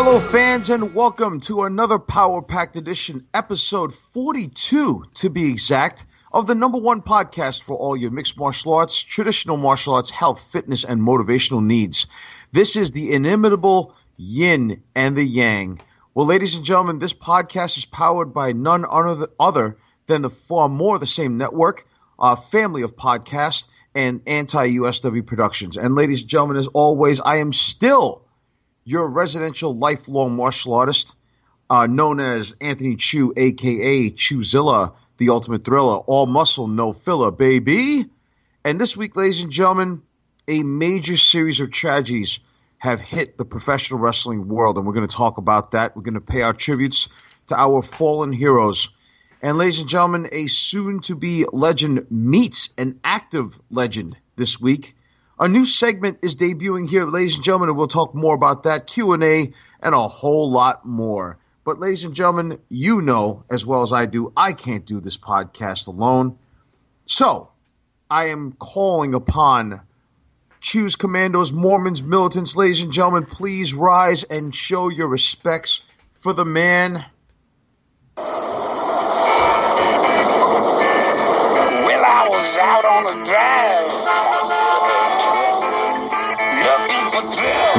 Hello, fans, and welcome to another power-packed edition, episode 42, to be exact, of the number one podcast for all your mixed martial arts, traditional martial arts, health, fitness, and motivational needs. This is the inimitable Yin and The Yang. Well, ladies and gentlemen, this podcast is powered by none other than the far more the same network, family of podcasts, and anti-USW Productions. And ladies and gentlemen, as always, I am still your residential lifelong martial artist, known as Anthony Chu, a.k.a. Chuzilla, the ultimate thriller, all muscle, no filler, baby. And this week, ladies and gentlemen, a major series of tragedies have hit the professional wrestling world, and we're going to talk about that. We're going to pay our tributes to our fallen heroes. And ladies and gentlemen, a soon-to-be legend meets an active legend this week. A new segment is debuting here, ladies and gentlemen, and we'll talk more about that, Q&A, and a whole lot more. But ladies and gentlemen, you know as well as I do, I can't do this podcast alone. So I am calling upon Choose Commandos, Mormons, militants. Ladies and gentlemen, please rise and show your respects for the man. Well, I was out on a drive.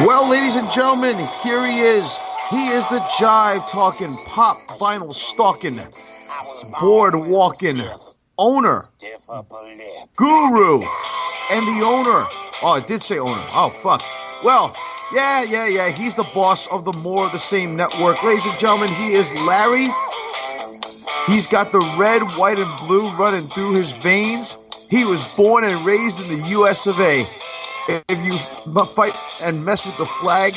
Well, ladies and gentlemen, here he is. He is the jive talking, pop vinyl stalking, board walking owner, guru, and the owner. Oh, it did say owner. Oh, fuck. Well, yeah. He's the boss of the More of the Same network. Ladies and gentlemen, he is Larry. He's got the red, white, and blue running through his veins. He was born and raised in the U.S. of A. If you fight and mess with the flag,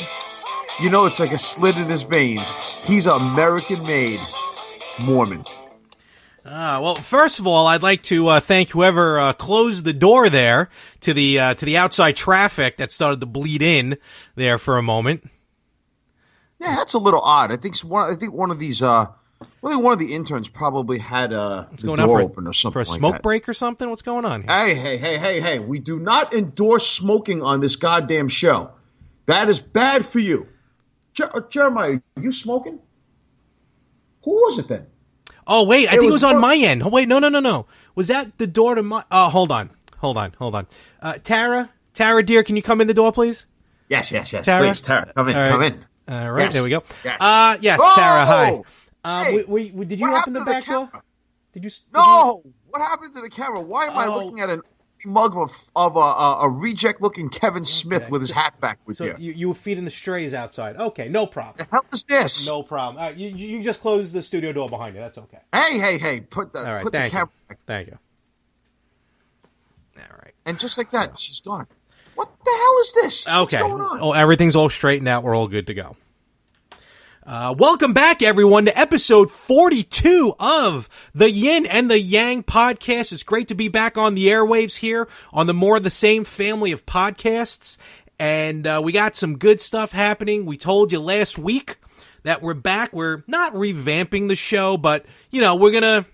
you know it's like a slit in his veins. He's American-made Mormon. Well, first of all, I'd like to thank whoever closed the door there to the outside traffic that started to bleed in there for a moment. Yeah, that's a little odd. I think one of these one of the interns probably had the door open or something for a like smoke that. break or something. What's going on here? Hey! We do not endorse smoking on this goddamn show. That is bad for you. Jeremiah, are you smoking? Who was it then? Oh, wait, I think it was on my end. Oh, wait, no. Was that the door to my... Oh, hold on. Tara, dear, can you come in the door, please? Yes, Tara? Please, Tara, come in. All right, yes. There we go. Yes. Yes, oh! Tara, hi. Hey, did you open the back door? No! What happened to the camera? Why am I looking at an mug of a reject-looking Kevin Smith with his hat backwards here? So you were feeding the strays outside. Okay, no problem. The hell is this? No problem. All right, you just close the studio door behind you. That's okay. Hey! Put the camera back. Thank you. All right. And just like that, she's gone. What the hell is this? Okay. What's going on? Oh, everything's all straightened out. We're all good to go. Welcome back, everyone, to episode 42 of the Yin and The Yang podcast. It's great to be back on the airwaves here on the More of the Same family of podcasts. And we got some good stuff happening. We told you last week that we're back. We're not revamping the show, but, we're going to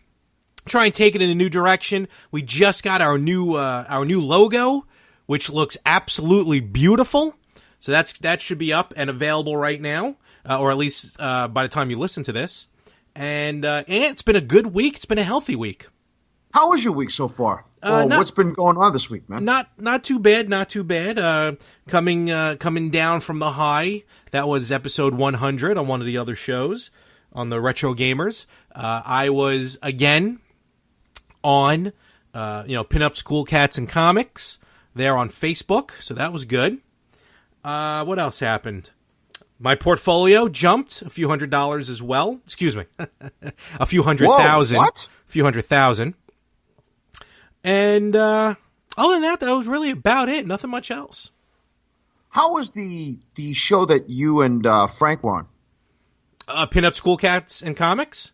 try and take it in a new direction. We just got our new logo, which looks absolutely beautiful. So that should be up and available right now. Or at least by the time you listen to this. And it's been a good week. It's been a healthy week. How was your week so far? What's been going on this week, man? Not too bad. Coming down from the high. That was episode 100 on one of the other shows on the Retro Gamers. I was, again, on, Pinups, Cool Cats, and Comics there on Facebook. So that was good. What else happened? My portfolio jumped a few $100s as well. Excuse me. A few $100,000. What? A few $100,000. And other than that was really about it. Nothing much else. How was the show that you and Frank were on? Pinups, Cool Cats, and Comics?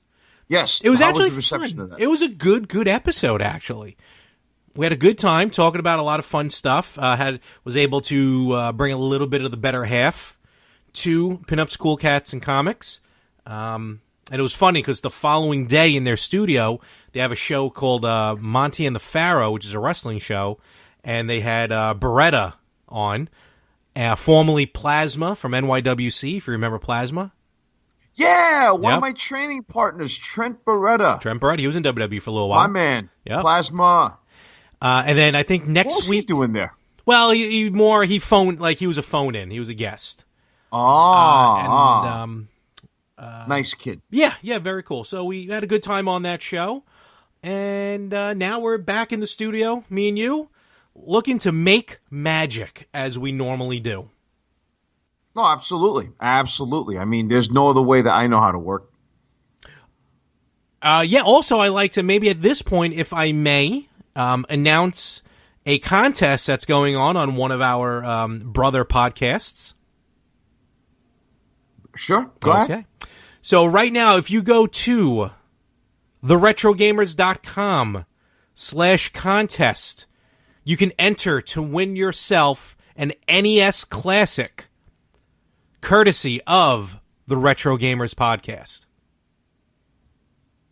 Yes. It was How actually was the reception fun. of that? It was a good episode, actually. We had a good time talking about a lot of fun stuff. Was able to bring a little bit of the better half to Pinups, Cool Cats, and Comics. And it was funny because the following day in their studio, they have a show called Monty and the Pharaoh, which is a wrestling show, and they had Beretta on. Formerly Plasma from NYWC, if you remember Plasma. Yeah, one of my training partners, Trent Beretta. Trent Beretta, he was in WWE for a little while. My man, Plasma. And then I think next what was week... he doing there? Well, he phoned, like he was a phone-in. He was a guest. Nice kid. Yeah, very cool. So we had a good time on that show. And now we're back in the studio, me and you, looking to make magic as we normally do. No, absolutely. Absolutely. I mean, there's no other way that I know how to work. Also, I like to maybe at this point, if I may, announce a contest that's going on one of our brother podcasts. Sure. Go ahead. So right now, if you go to theretrogamers.com/contest, you can enter to win yourself an NES Classic, courtesy of the Retro Gamers Podcast.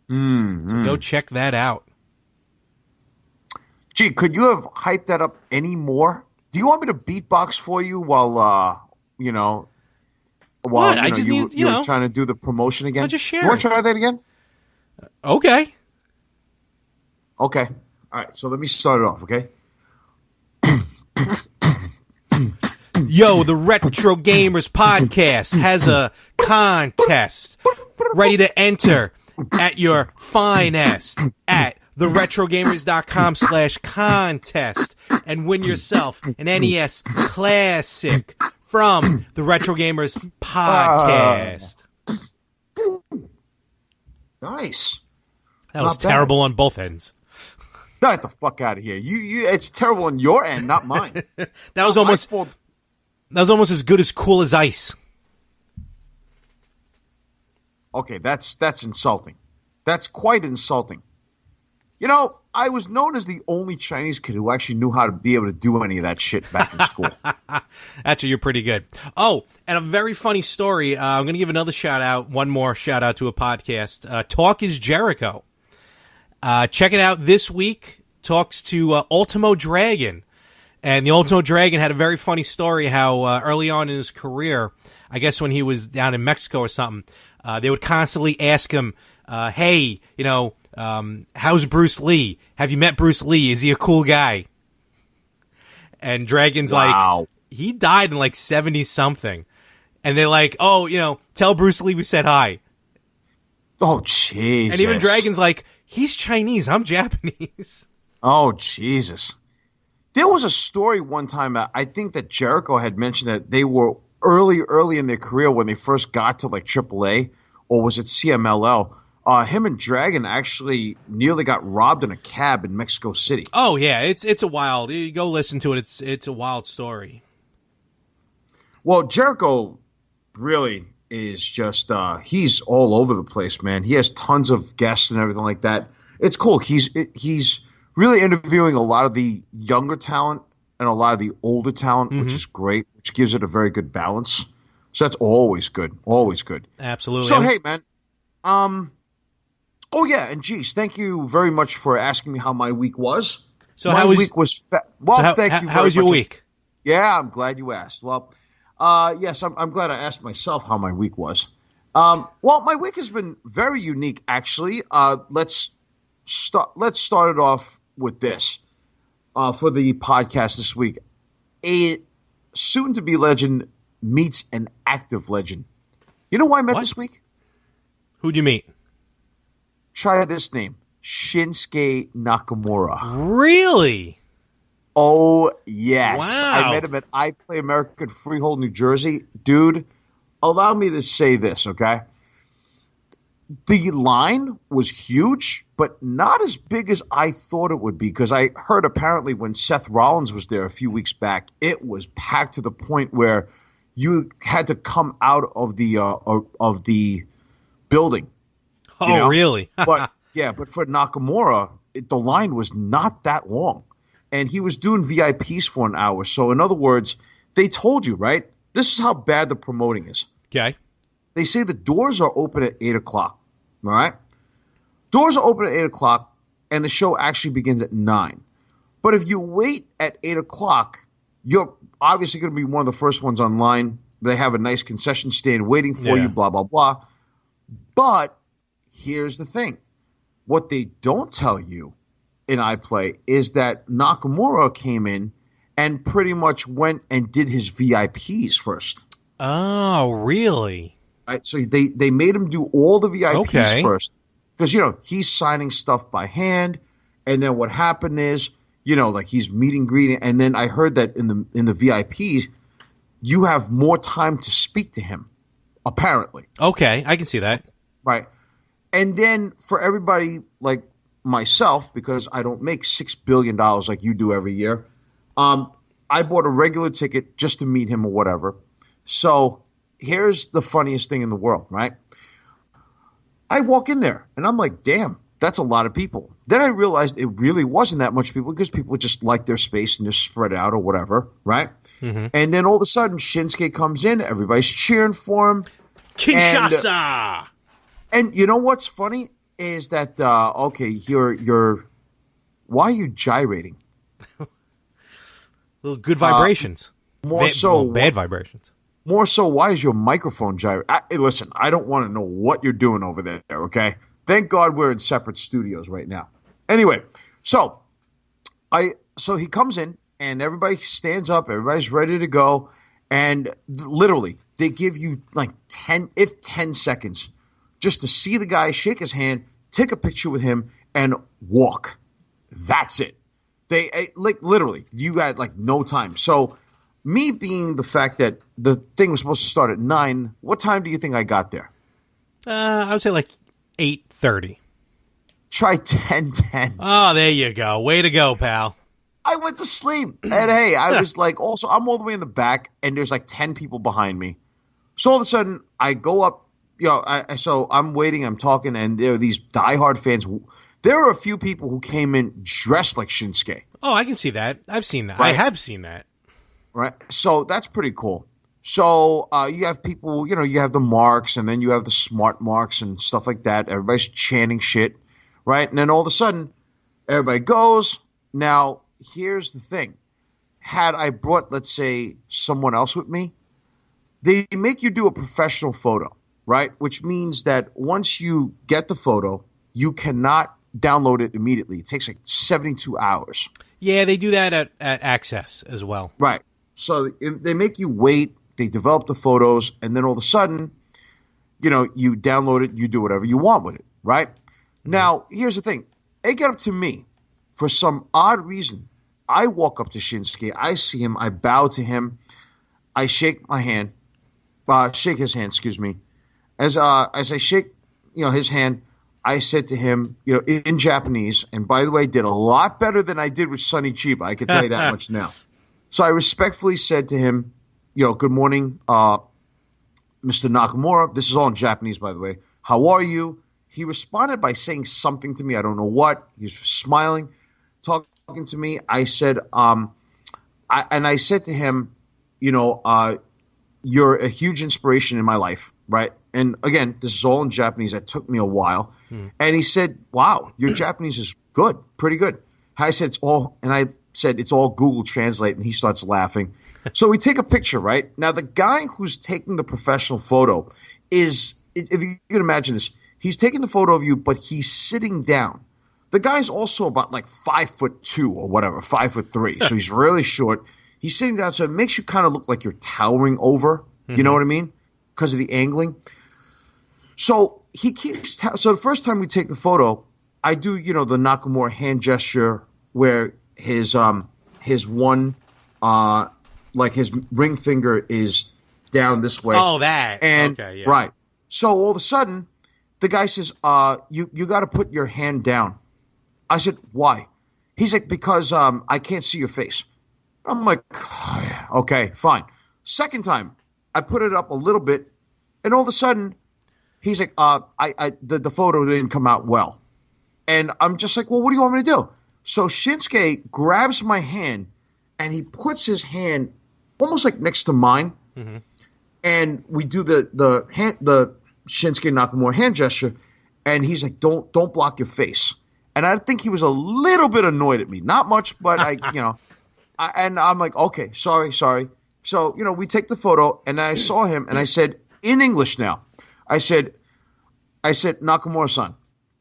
So go check that out. Gee, could you have hyped that up any more? Do you want me to beatbox for you while you were trying to do the promotion again? I'll just share. You want to try that again? Okay. All right, so let me start it off, okay? Yo, the Retro Gamers Podcast has a contest ready to enter at your finest at theretrogamers.com/contest and win yourself an NES Classic from the Retro Gamers Podcast. Nice. That was terrible on both ends. Get the fuck out of here. It's terrible on your end, not mine. That was almost as good as Cool as Ice. Okay, that's insulting. That's quite insulting. You know, I was known as the only Chinese kid who actually knew how to be able to do any of that shit back in school. Actually, you're pretty good. Oh, and a very funny story. I'm going to give one more shout out to a podcast. Talk is Jericho. Check it out this week. Talks to Ultimo Dragon. And the Ultimo Dragon had a very funny story how early on in his career, I guess when he was down in Mexico or something, they would constantly ask him, hey, how's Bruce Lee? Have you met Bruce Lee? Is he a cool guy? And Dragon's like, he died in like 70-something. And they're like, oh, tell Bruce Lee we said hi. Oh, Jesus. And even Dragon's like, he's Chinese, I'm Japanese. Oh, Jesus. There was a story one time, I think that Jericho had mentioned that they were early in their career when they first got to like AAA, or was it CMLL? Him and Dragon actually nearly got robbed in a cab in Mexico City. Oh yeah, it's a wild. You go listen to it. It's a wild story. Well, Jericho really is just he's all over the place, man. He has tons of guests and everything like that. It's cool. He's really interviewing a lot of the younger talent and a lot of the older talent, which is great, which gives it a very good balance. So that's always good. Always good. Absolutely. So hey, man. Oh yeah, and geez, thank you very much for asking me how my week was. So my week was thank you very much. How was your week? Yeah, I'm glad you asked. Well, yes, I'm glad I asked myself how my week was. Well, my week has been very unique, actually. Let's start it off with this. For the podcast this week, a soon-to-be legend meets an active legend. You know who I met this week? Who'd you meet? Try this name, Shinsuke Nakamura. Really? Oh, yes. Wow. I met him at I Play American Freehold, New Jersey. Dude, allow me to say this, okay? The line was huge, but not as big as I thought it would be, because I heard apparently when Seth Rollins was there a few weeks back, it was packed to the point where you had to come out of the building. Oh, really? But for Nakamura, the line was not that long. And he was doing VIPs for an hour. So in other words, they told you, right? This is how bad the promoting is. Okay. They say the doors are open at 8 o'clock. All right? Doors are open at 8 o'clock, and the show actually begins at 9. But if you wait at 8 o'clock, you're obviously going to be one of the first ones online. They have a nice concession stand waiting for you, blah, blah, blah. But here's the thing. What they don't tell you in iPlay is that Nakamura came in and pretty much went and did his VIPs first. Oh, really? Right. So they made him do all the VIPs first because, he's signing stuff by hand. And then what happened is, like he's meeting, greeting. And then I heard that in the VIPs, you have more time to speak to him, apparently. Okay. I can see that. Right. And then for everybody like myself, because I don't make $6 billion like you do every year, I bought a regular ticket just to meet him or whatever. So here's the funniest thing in the world, right? I walk in there and I'm like, damn, that's a lot of people. Then I realized it really wasn't that much people because people just like their space and just spread out or whatever, right? Mm-hmm. And then all of a sudden Shinsuke comes in, everybody's cheering for him. Kinshasa! And you know what's funny is that, you're why are you gyrating? Little good vibrations. Bad vibrations. More so, why is your microphone gyrating? Listen, I don't want to know what you're doing over there, okay? Thank God we're in separate studios right now. Anyway, so he comes in and everybody stands up, everybody's ready to go, and literally they give you like 10 seconds just to see the guy, shake his hand, take a picture with him, and walk. That's it. They literally, you had like no time. So me being the fact that the thing was supposed to start at 9, what time do you think I got there? I would say like 8:30. Try 10:10. Oh, there you go. Way to go, pal. I went to sleep. And hey, I was like, also, I'm all the way in the back, and there's like 10 people behind me. So all of a sudden, I go up. So I'm waiting, I'm talking, and there are these diehard fans. There are a few people who came in dressed like Shinsuke. Oh, I can see that. I've seen that. Right. I have seen that. Right. So that's pretty cool. So you have people, you have the marks, and then you have the smart marks and stuff like that. Everybody's chanting shit, right? And then all of a sudden, everybody goes. Now, here's the thing. Had I brought, let's say, someone else with me, they make you do a professional photo. Right, which means that once you get the photo, you cannot download it immediately. It takes like 72 hours. Yeah, they do that at Access as well. Right. So they make you wait. They develop the photos, and then all of a sudden, you download it. You do whatever you want with it. Right. Mm-hmm. Now, here's the thing. They get up to me for some odd reason. I walk up to Shinsuke. I see him. I bow to him. I shake my hand. Shake his hand. Excuse me. As I shake, his hand, I said to him, in Japanese, and by the way, did a lot better than I did with Sonny Chiba. I can tell you that much now. So I respectfully said to him, good morning, Mr. Nakamura. This is all in Japanese, by the way. How are you? He responded by saying something to me. I don't know what. He was smiling, talking to me. I said, I said to him, you're a huge inspiration in my life, right? And again, this is all in Japanese. That took me a while. And he said, wow, your Japanese is good, pretty good. I said, it's all Google Translate, and he starts laughing. So we take a picture, right? Now, the guy who's taking the professional photo is, if you can imagine this, he's taking the photo of you, but he's sitting down. The guy's also about like 5'2" or whatever, 5'3". So he's really short. He's sitting down, so it makes you kind of look like you're towering over. You know what I mean? Because of the angling. So he keeps so the first time we take the photo, I do, the Nakamura hand gesture where his one like his ring finger is down this way. Oh, that. And okay, yeah. Right. So all of a sudden, the guy says, you got to put your hand down. I said, why? He's like, because I can't see your face. I'm like, okay, fine. Second time, I put it up a little bit, and all of a sudden, he's like, the photo didn't come out well. And I'm just like, well, what do you want me to do? So Shinsuke grabs my hand, and he puts his hand almost like next to mine, and we do the Shinsuke Nakamura hand gesture, and he's like, don't block your face. And I think he was a little bit annoyed at me. Not much, but and I'm like, okay, sorry. So, we take the photo, and I saw him, and I said, in English now, I said, Nakamura-san,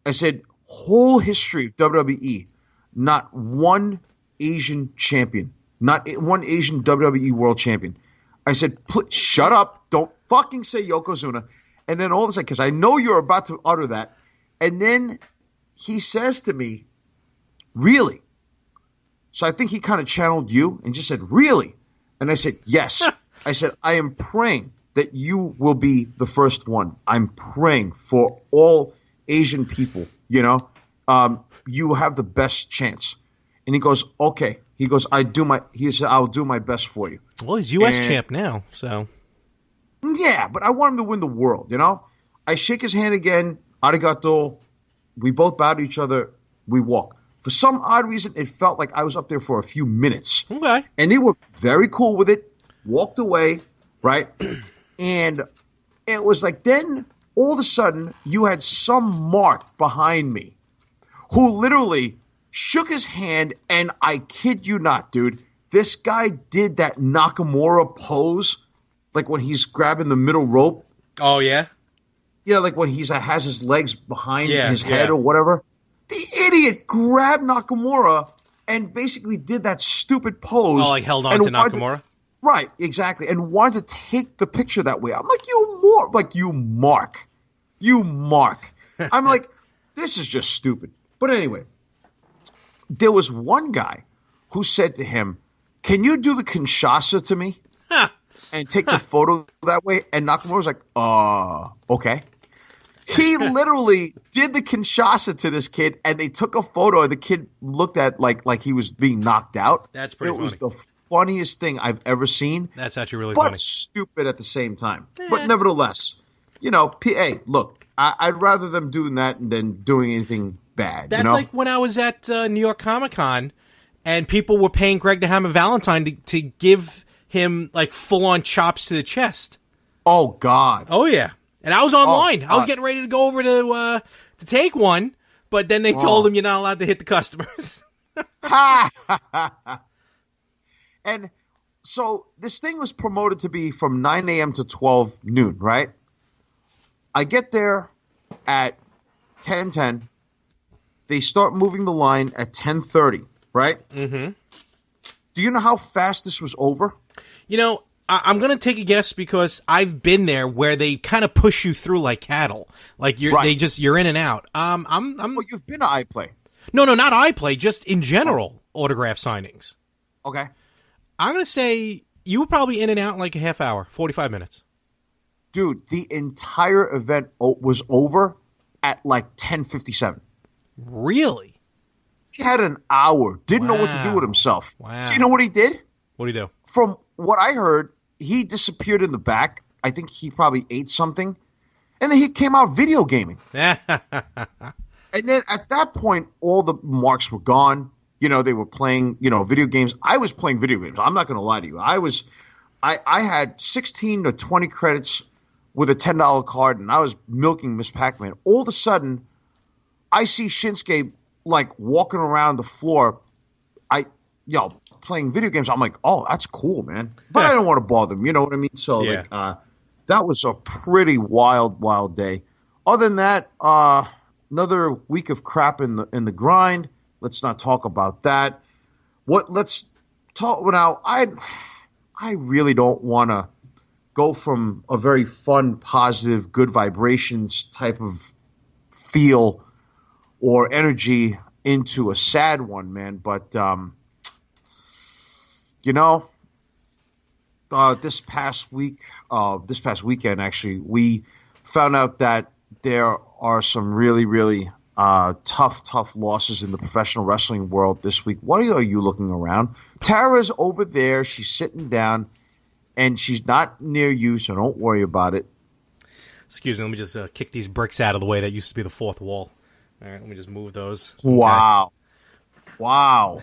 I said, whole history of WWE, not one Asian champion, not one Asian WWE world champion. I said, shut up, don't fucking say Yokozuna. And then all of a sudden, because I know you're about to utter that, and then he says to me, really? So I think he kind of channeled you and just said, really? And I said, yes. I said, I am praying that you will be the first one. I'm praying for all Asian people, you have the best chance. And he goes, okay. He goes, I'll do my best for you. Well, he's U.S. champ now, so. Yeah, but I want him to win the world, I shake his hand again, arigato. We both bow to each other. We walk. For some odd reason, it felt like I was up there for a few minutes. Okay. And they were very cool with it, walked away, right? And it was like then all of a sudden you had some mark behind me who literally shook his hand, and I kid you not, dude, this guy did that Nakamura pose, like when he's grabbing the middle rope. Oh, yeah? Yeah, like when he has his legs behind his head or whatever. The idiot grabbed Nakamura and basically did that stupid pose. Oh, like held on to Nakamura? Right, exactly, and wanted to take the picture that way. I'm like, you mark. I'm like, this is just stupid. But anyway, there was one guy who said to him, can you do the Kinshasa to me? And take the photo that way? And Nakamura was like, okay. He literally did the Kinshasa to this kid, and they took a photo, and the kid looked at like he was being knocked out. That's pretty funny. It was the funniest thing I've ever seen. That's actually really funny. But stupid at the same time. But nevertheless, hey, look, I'd rather them doing that than doing anything bad. That's like when I was at New York Comic-Con, and people were paying Greg the Hammer Valentine to give him like full-on chops to the chest. Oh, God. Oh, yeah. And I was online. I was getting ready to go over to take one, but then they told him you're not allowed to hit the customers. And so this thing was promoted to be from 9 a.m. to 12 noon, right? I get there at 10:10. They start moving the line at 10:30, right? Mm-hmm. Do you know how fast this was over? I'm going to take a guess because I've been there where they kind of push you through like cattle. Like you're in and out. Well, you've been to iPlay. No, not iPlay, just in general autograph signings. Okay. I'm going to say you were probably in and out in like a half hour, 45 minutes. Dude, the entire event was over at like 10:57. Really? He had an hour. Didn't know what to do with himself. Wow. So you know what he did? What did he do? From what I heard, he disappeared in the back. I think he probably ate something. And then he came out video gaming. And then at that point, all the marks were gone. They were playing, video games. I was playing video games. I'm not going to lie to you. I had 16 or 20 credits with a $10 card, and I was milking Miss Pac-Man. All of a sudden, I see Shinsuke, like, walking around the floor. Playing video games. I'm like, oh, that's cool, man. But I don't want to bother him. You know what I mean? So, that was a pretty wild day. Other than that, another week of crap in the grind. Let's not talk about that. Let's talk now. I really don't want to go from a very fun, positive, good vibrations type of feel or energy into a sad one, man. But this past weekend, actually, we found out that there are some really, really tough losses in the professional wrestling world this week. Why are you looking around? Tara's over there. She's sitting down, and she's not near you, so don't worry about it. Excuse me. Let me just kick these bricks out of the way. That used to be the fourth wall. All right, let me just move those. Wow. Okay. Wow.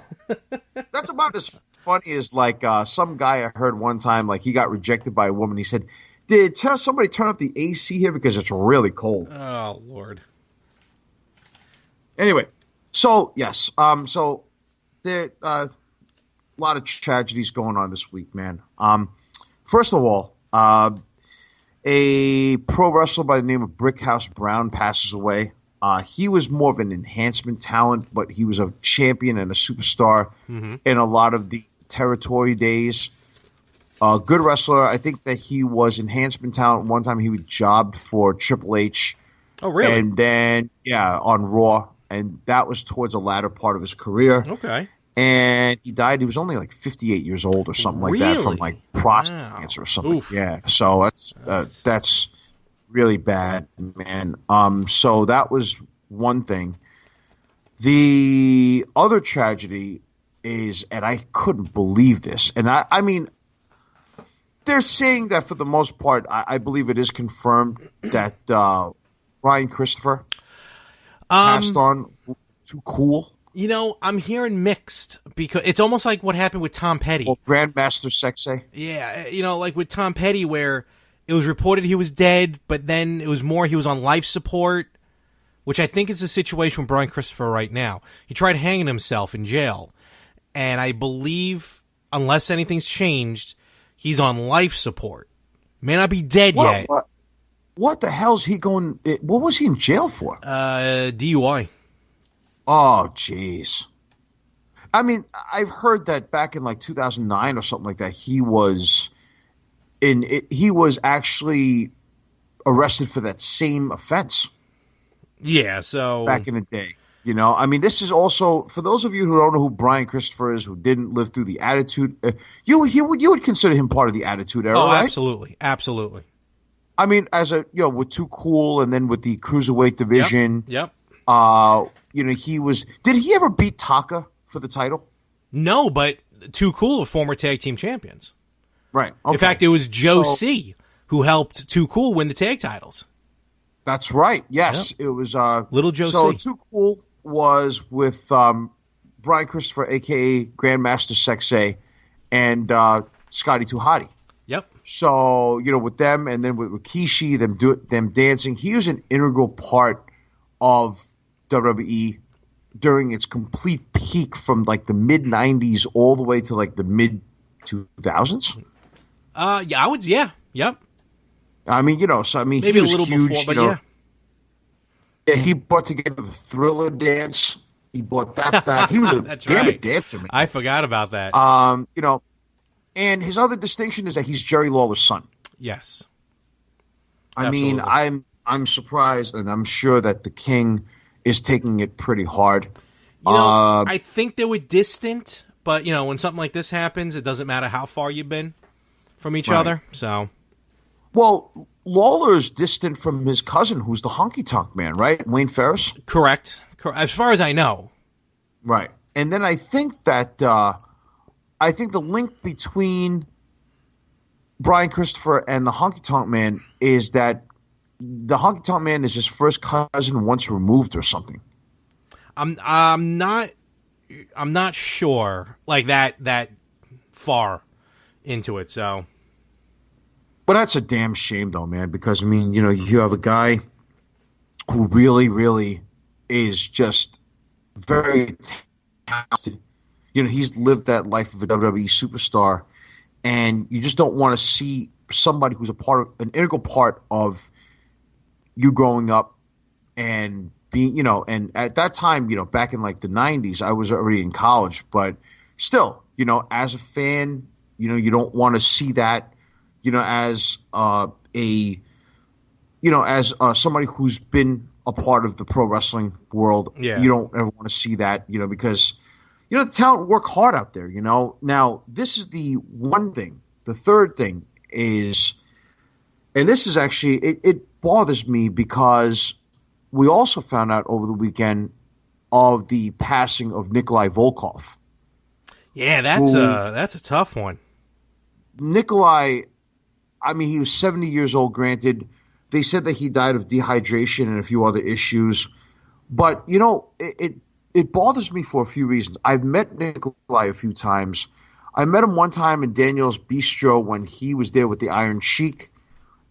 That's about as funny as like some guy I heard one time, like he got rejected by a woman. He said, did somebody turn up the AC here because it's really cold? Oh, Lord. Anyway, so yes, so there, lot of tragedies going on this week, man. First of all, a pro wrestler by the name of Brickhouse Brown passes away. He was more of an enhancement talent, but he was a champion and a superstar in a lot of the territory days. Good wrestler. I think that he was enhancement talent. One time he was jobbed for Triple H. Oh, really? And then, on Raw. And that was towards the latter part of his career. Okay. And he died. He was only like 58 years old or something like that from like prostate cancer or something. Oof. Yeah. So that's really bad, man. So that was one thing. The other tragedy is, and I couldn't believe this, and I mean, they're saying that for the most part, I believe it is confirmed that Brian Christopher passed on. Too cool. You know, I'm hearing mixed because it's almost like what happened with Tom Petty. Well, Grandmaster Sexay. Yeah, you know, like with Tom Petty, where it was reported he was dead, but then it was more he was on life support, which I think is the situation with Brian Christopher right now. He tried hanging himself in jail, and I believe, unless anything's changed, he's on life support. May not be dead yet. What the hell's he going? What was he in jail for? DUI. Oh, jeez. I mean, I've heard that back in like 2009 or something like that, he was actually arrested for that same offense. Yeah, so back in the day, you know. I mean, this is also for those of you who don't know who Brian Christopher is, who didn't live through the Attitude. You would consider him part of the Attitude Era, right? Absolutely, absolutely. I mean, as with Too Cool, and then with the Cruiserweight division. Yep. You know, he was. Did he ever beat Taka for the title? No, but Too Cool are former tag team champions. Right. Okay. In fact, it was Joe C. who helped Too Cool win the tag titles. That's right. Yes, Yep. it was Little Joe So C. Too Cool was with Brian Christopher, aka Grandmaster Sexay, and Scotty Too Hotty. Yep. So with them, and then with Rikishi, them dancing. He was an integral part of WWE during its complete peak from like the mid '90s all the way to like the mid 2000s. Yep. I mean, Maybe he was a little huge, before, but yeah. Yeah, he brought together the Thriller dance. He brought that back. He was a That's damn right. good dancer, man. I forgot about that. And his other distinction is that he's Jerry Lawler's son. Yes. I mean, I'm surprised, and I'm sure that the King is taking it pretty hard. I think they were distant, but when something like this happens, it doesn't matter how far you've been from each other. So, well, Lawler's distant from his cousin, who's the Honky Tonk Man, right? Wayne Ferris. Correct. As far as I know. Right, and then I think that the link between Brian Christopher and the Honky Tonk Man is that the Honky Tonk Man is his first cousin once removed or something. I'm not sure like that far into it. So, but that's a damn shame, though, man. Because I mean, you have a guy who really, really is just very talented. He's lived that life of a WWE superstar, and you just don't want to see somebody who's an integral part of you growing up and being, and at that time, back in like the 90s, I was already in college, but still, as a fan, you don't want to see that, as somebody who's been a part of the pro wrestling world. Yeah. You don't ever want to see that, because the talent work hard out there, Now, this is the one thing. The third thing is, and this is actually, it bothers me because we also found out over the weekend of the passing of Nikolai Volkov. Yeah, that's a tough one. Nikolai, I mean, he was 70 years old, granted. They said that he died of dehydration and a few other issues. But, it bothers me for a few reasons. I've met Nikolai a few times. I met him one time in Daniel's Bistro when he was there with the Iron Sheik,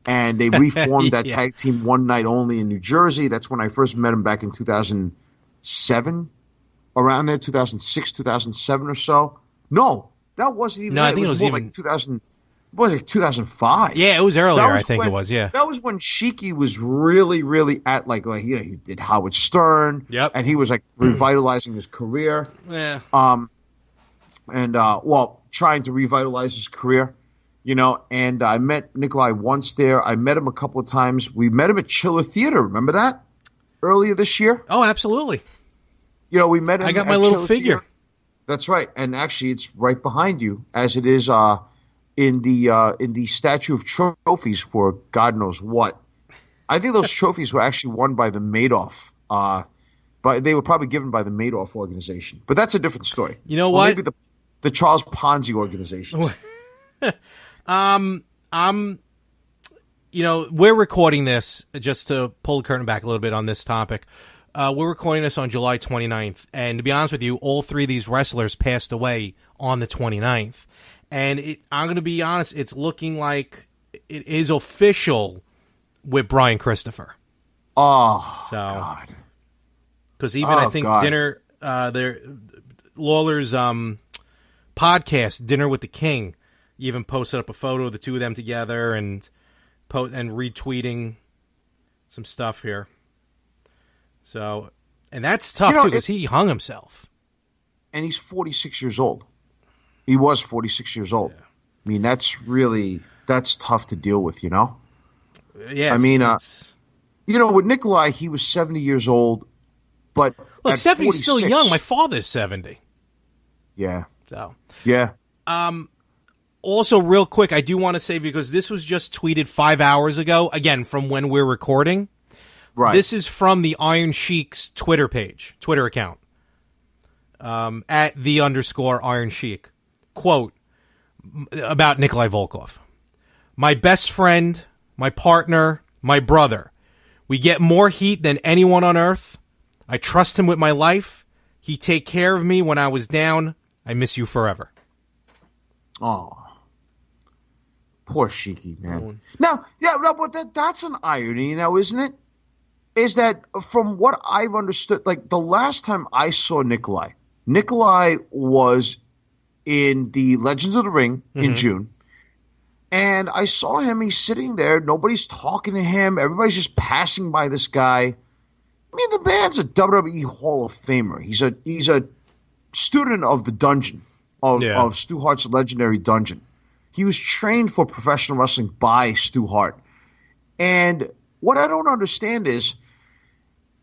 and they reformed that tag team one night only in New Jersey. That's when I first met him back in 2007, around there, 2006, 2007 or so. No, That wasn't even. No, I think it was more even like 2000. Was it 2005? Yeah, it was earlier. I think when, it was. Yeah, that was when Sheiky was really, really at like he did Howard Stern. Yep. And he was like revitalizing his career. Yeah. Trying to revitalize his career. And I met Nikolai once there. I met him a couple of times. We met him at Chiller Theater. Remember that? Earlier this year. Oh, absolutely. We met him. I got my at little Chiller figure. Theater. That's right. And actually, it's right behind you, as it is in the statue of trophies for God knows what. I think those trophies were actually won by the Madoff. But they were probably given by the Madoff organization. But that's a different story. You know what? Maybe the Charles Ponzi organization. We're recording this, just to pull the curtain back a little bit on this topic. We're recording this on July 29th, and to be honest with you, all three of these wrestlers passed away on the 29th. And I'm going to be honest, it's looking like it is official with Brian Christopher. Oh, God. Because even I think God. Lawler's podcast, Dinner with the King, even posted up a photo of the two of them together and retweeting some stuff here. So, and that's tough too because he hung himself. And he's 46 years old. He was 46 years old. Yeah. I mean, that's tough to deal with, Yeah. I mean, with Nikolai, he was 70 years old, but look, 70 is still young. My father's 70. Yeah. So. Yeah. Also, real quick, I do want to say, because this was just tweeted 5 hours ago, again, from when we're recording. Right. This is from the Iron Sheik's Twitter account, at @the_Iron Sheik. Quote, about Nikolai Volkov. My best friend, my partner, my brother. We get more heat than anyone on earth. I trust him with my life. He take care of me when I was down. I miss you forever. Oh. Poor Sheiky, man. But that's an irony now, isn't it? Is that from what I've understood, like the last time I saw Nikolai was in the Legends of the Ring in June. And I saw him, he's sitting there, nobody's talking to him, everybody's just passing by this guy. I mean, the man's a WWE Hall of Famer. He's a student of the dungeon, of Stu Hart's legendary dungeon. He was trained for professional wrestling by Stu Hart. And what I don't understand is,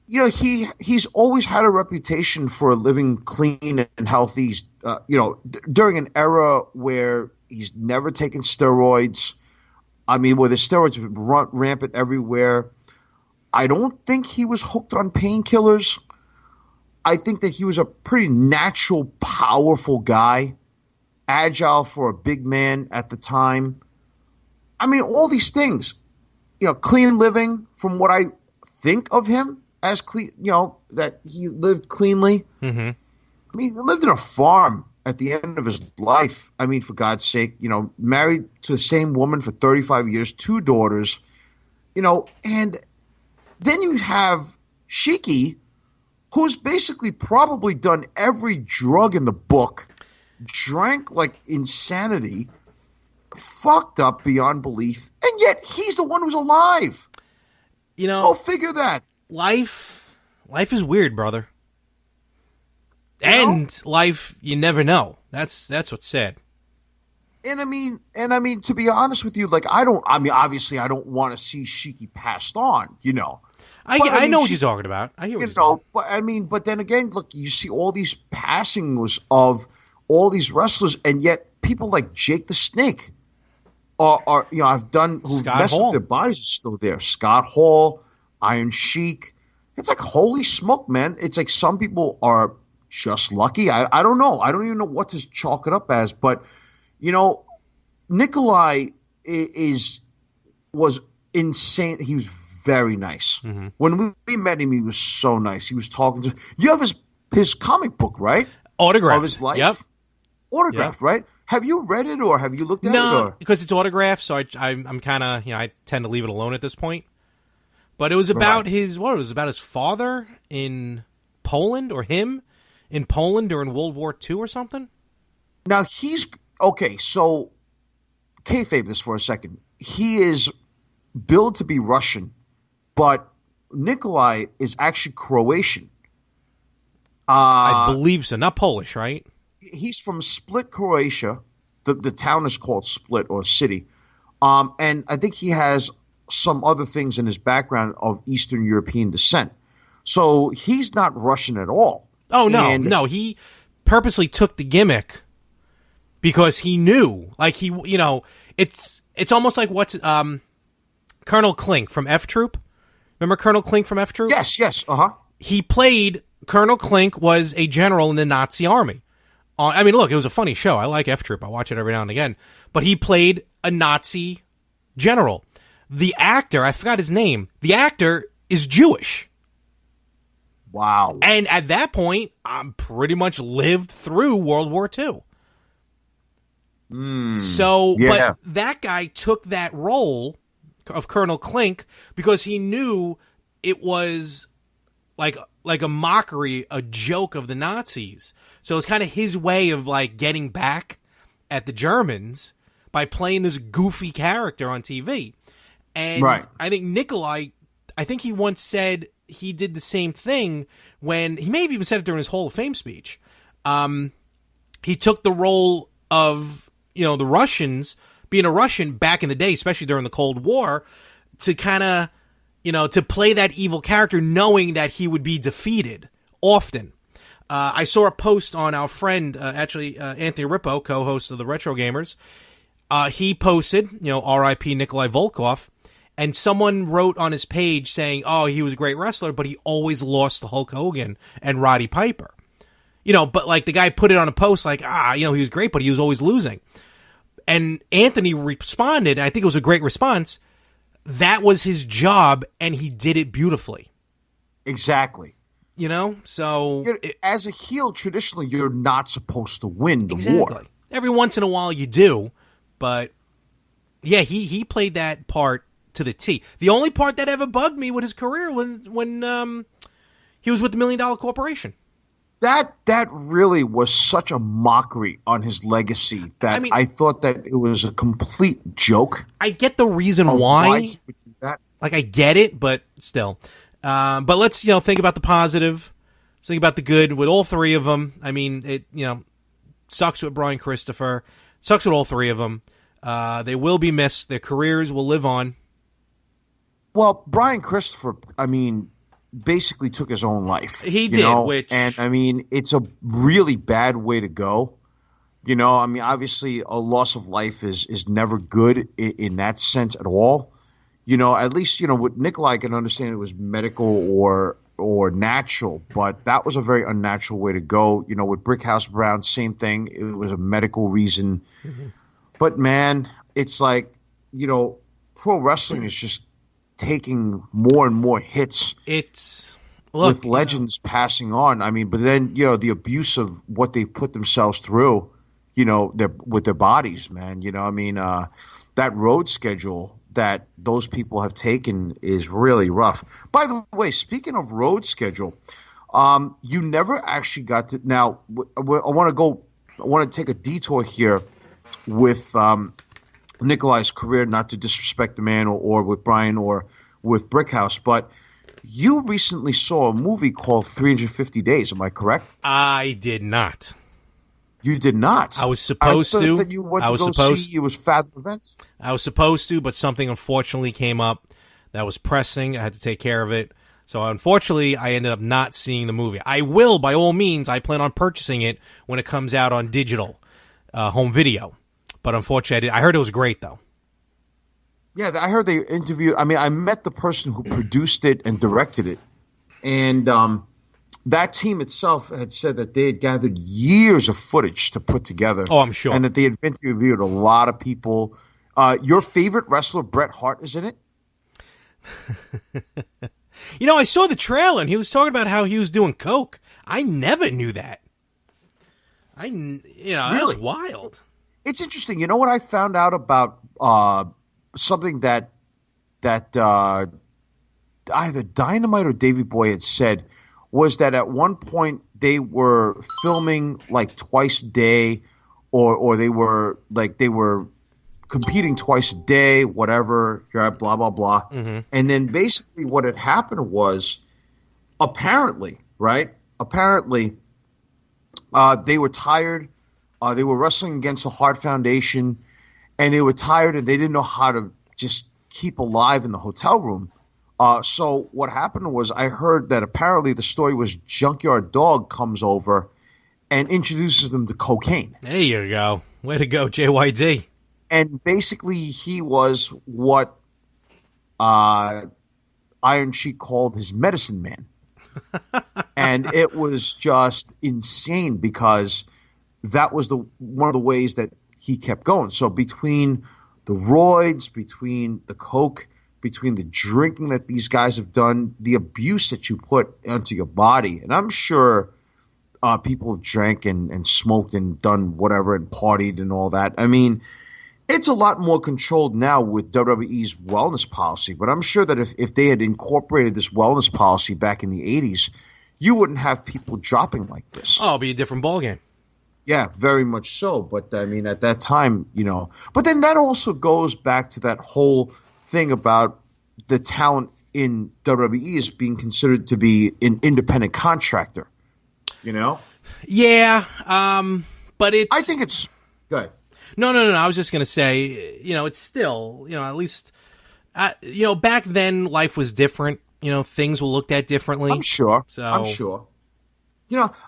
he's always had a reputation for living clean and healthy. During an era where he's never taken steroids. I mean, where the steroids run rampant everywhere. I don't think he was hooked on painkillers. I think that he was a pretty natural, powerful guy, agile for a big man at the time. I mean, all these things. Clean living, from what I think of him as clean, that he lived cleanly. Mm-hmm. I mean, he lived in a farm at the end of his life. I mean, for God's sake, married to the same woman for 35 years, 2 daughters, and then you have Sheiky, who's basically probably done every drug in the book, drank like insanity, fucked up beyond belief, and yet he's the one who's alive. Go figure that. Life is weird, brother. And life, you never know. That's what's sad. And I mean, to be honest with you, like obviously I don't want to see Sheiky passed on, I know what you're talking about. I hear what you're talking about. But then again, look, you see all these passings of all these wrestlers, and yet people like Jake the Snake who've messed up their bodies are still there. Scott Hall, Iron Sheik. It's like, holy smoke, man. It's like some people are just lucky. I don't know. I don't even know what to chalk it up as. But, Nikolai was insane. He was very nice. Mm-hmm. When we met him, he was so nice. He was talking to – you have his comic book, right? Autographed. Of his life? Yep. Autographed, right? Have you read it or have you looked at it? No, because it's autographed, so I'm kind of, I tend to leave it alone at this point. But it was about it was about his father in Poland, or him in Poland during World War II or something. Now he's okay. So kayfabe this for a second. He is billed to be Russian, but Nikolai is actually Croatian. I believe so. Not Polish, right? He's from Split, Croatia. The town is called Split or city. And I think he has some other things in his background of Eastern European descent. So he's not Russian at all. Oh, no. No, he purposely took the gimmick because he knew. Like, he, you know, it's almost like what's Colonel Klink from F Troop. Remember Colonel Klink from F Troop? Yes. Uh-huh. He played, Colonel Klink was a general in the Nazi army. I mean, look, it was a funny show. I like F Troop. I watch it every now and again. But he played a Nazi general. The actor, I forgot his name. The actor is Jewish. Wow. And at that point, I pretty much lived through World War II. So, yeah. But that guy took that role of Colonel Klink because he knew it was like a mockery, a joke of the Nazis. So it's kind of his way of like getting back at the Germans by playing this goofy character on TV. And right. I think Nikolai, I think he once said he did the same thing when he may have even said it during his Hall of Fame speech. He took the role of, you know, the Russians being a Russian back in the day, especially during the Cold War, to kind of, you know, to play that evil character knowing that he would be defeated often. I saw a post on our friend, Anthony Rippo, co-host of the Retro Gamers. He posted, you know, R.I.P. Nikolai Volkov, and someone wrote on his page saying, oh, he was a great wrestler, but he always lost to Hulk Hogan and Roddy Piper. You know, but like the guy put it on a post like, you know, he was great, but he was always losing. And Anthony responded, and I think it was a great response, that was his job, and he did it beautifully. Exactly. You know, so as a heel, traditionally, you're not supposed to win the war. Every once in a while, you do, but yeah, he played that part to the T. The only part that ever bugged me with his career when he was with the $1 Million Corporation. That really was such a mockery on his legacy that I thought that it was a complete joke. I get the reason why he would do that. Like, I get it, but still. But let's, you know, think about the positive. Let's think about the good with all three of them. I mean, it, you know, sucks with Brian Christopher. Sucks with all three of them. They will be missed. Their careers will live on. Well, Brian Christopher, I mean, basically took his own life. He did, and I mean, it's a really bad way to go. You know, I mean, obviously, a loss of life is never good in that sense at all. You know, at least, you know, with Nikolai, I can understand it was medical or natural, but that was a very unnatural way to go. You know, with Brickhouse Brown, same thing. It was a medical reason. Mm-hmm. But, man, it's like, you know, pro wrestling is just taking more and more hits. With legends passing on. I mean, but then, you know, the abuse of what they put themselves through, you know, with their bodies, man. You know, I mean, that road schedule that those people have taken is really rough. By the way, speaking of road schedule, you never actually got to. Now, I want to take a detour here with Nikolai's career, not to disrespect the man or with Brian or with Brickhouse, but you recently saw a movie called 350 Days. Am I correct? I did not. You did not. I was supposed to. That you went to go see it was Fathom Events. I was supposed to, but something unfortunately came up that was pressing. I had to take care of it. So unfortunately, I ended up not seeing the movie. I will, by all means. I plan on purchasing it when it comes out on digital, home video. But unfortunately, I heard it was great, though. Yeah, I heard they interviewed. I mean, I met the person who produced it and directed it, and that team itself had said that they had gathered years of footage to put together. Oh, I'm sure. And that they had interviewed a lot of people. Your favorite wrestler, Bret Hart, is in it? You know, I saw the trailer, and he was talking about how he was doing coke. I never knew that. Really? That was wild. It's interesting. You know what I found out about something that either Dynamite or Davey Boy had said was that at one point they were filming like twice a day or they were competing twice a day, whatever, blah, blah, blah. Mm-hmm. And then basically what had happened was apparently, they were tired. They were wrestling against the Hart Foundation, and they were tired, and they didn't know how to just keep alive in the hotel room. So what happened was I heard that apparently the story was Junkyard Dog comes over and introduces them to cocaine. There you go. Way to go, JYD. And basically he was what Iron Sheik called his medicine man. And it was just insane because that was one of the ways that he kept going. So between the roids, between the coke, between the drinking that these guys have done, the abuse that you put onto your body, and I'm sure people have drank and smoked and done whatever and partied and all that. I mean, it's a lot more controlled now with WWE's wellness policy, but I'm sure that if they had incorporated this wellness policy back in the 80s, you wouldn't have people dropping like this. Oh, it'd be a different ballgame. Yeah, very much so. But, I mean, at that time, but then that also goes back to that whole thing about the talent in WWE as being considered to be an independent contractor, Yeah, but it's... I think it's... Go ahead. No. I was just going to say, it's still, at least, back then life was different. Things were looked at differently. I'm sure. So, I'm sure.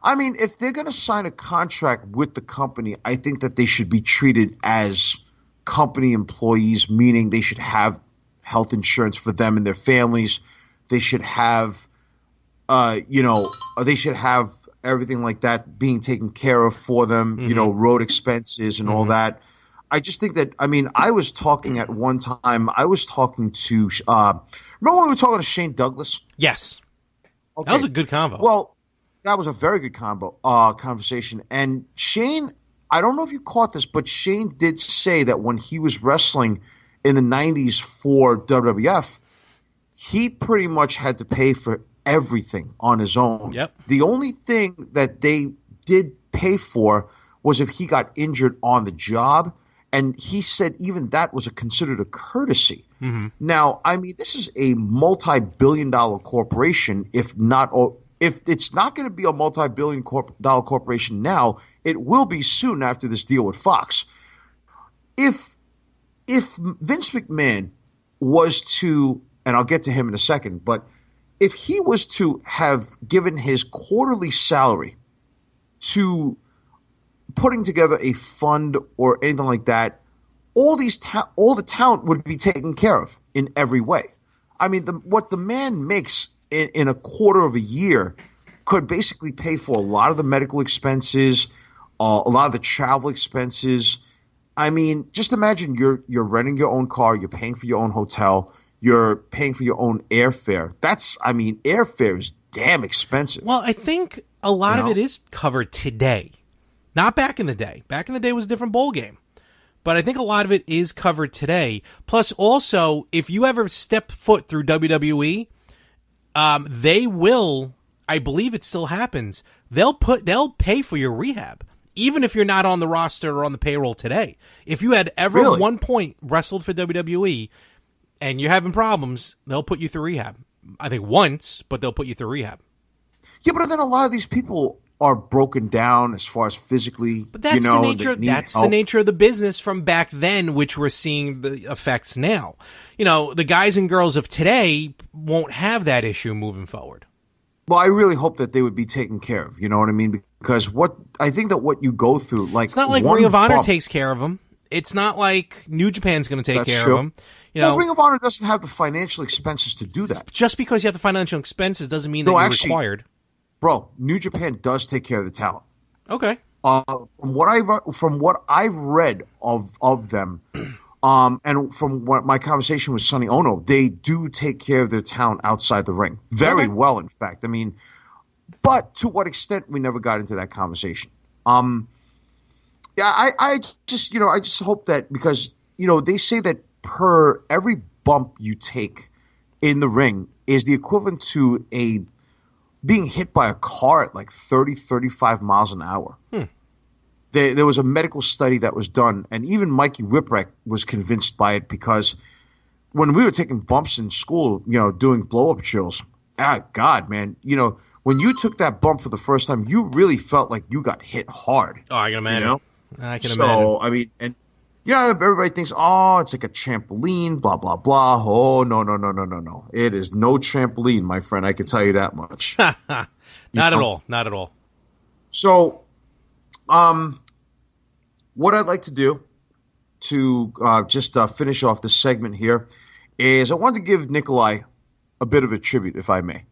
I mean, if they're going to sign a contract with the company, I think that they should be treated as company employees, meaning they should have health insurance for them and their families. They should have, they should have everything like that being taken care of for them, road expenses and all that. I just think that, I mean, I was talking at one time, to, remember when we were talking to Shane Douglas? Yes. Okay. That was a good convo. Well, that was a very good conversation. And Shane, I don't know if you caught this, but Shane did say that when he was wrestling in the 90s for WWF, he pretty much had to pay for everything on his own. Yep. The only thing that they did pay for was if he got injured on the job, and he said even that was considered a courtesy. Mm-hmm. Now, I mean, this is a multi-billion-dollar corporation. If it's not going to be a multi-billion-dollar corporation now, it will be soon after this deal with Fox. If Vince McMahon was to, and I'll get to him in a second, but if he was to have given his quarterly salary to putting together a fund or anything like that, all the talent would be taken care of in every way. I mean, what the man makes in a quarter of a year could basically pay for a lot of the medical expenses, a lot of the travel expenses. I mean, just imagine you're renting your own car, you're paying for your own hotel, you're paying for your own airfare. Airfare is damn expensive. Well, I think a lot of it is covered today. Not back in the day. Back in the day was a different ballgame. But I think a lot of it is covered today. Plus, also, if you ever step foot through WWE, they will, I believe it still happens, they'll pay for your rehab, even if you're not on the roster or on the payroll today. If you had ever at one point wrestled for WWE and you're having problems, they'll put you through rehab. I think once, but they'll put you through rehab. Yeah, but then a lot of these people are broken down as far as physically. But that's the nature. That's the nature of the business from back then, which we're seeing the effects now. The guys and girls of today won't have that issue moving forward. Well, I really hope that they would be taken care of. You know what I mean? Because I think that what you go through, like, it's not like Ring of Honor takes care of them. It's not like New Japan's going to take care of them. Well, Ring of Honor doesn't have the financial expenses to do that. Just because you have the financial expenses doesn't mean that you're required. Bro, New Japan does take care of the talent. Okay. From what I've read of them, and from what my conversation with Sonny Ono, they do take care of their talent outside the ring very well. In fact, I mean, but to what extent we never got into that conversation. I just hope that because they say that per every bump you take in the ring is the equivalent to being hit by a car at like 30, 35 miles an hour. there was a medical study that was done, and even Mikey Whipwreck was convinced by it because when we were taking bumps in school, doing blow-up drills, God, man, when you took that bump for the first time, you really felt like you got hit hard. Oh, I can imagine. I can imagine. So, I mean, and everybody thinks, oh, it's like a trampoline, blah, blah, blah. Oh, no. It is no trampoline, my friend. I can tell you that much. Not at all. Not at all. So, what I'd like to do to just finish off this segment here is I want to give Nikolai a bit of a tribute, if I may,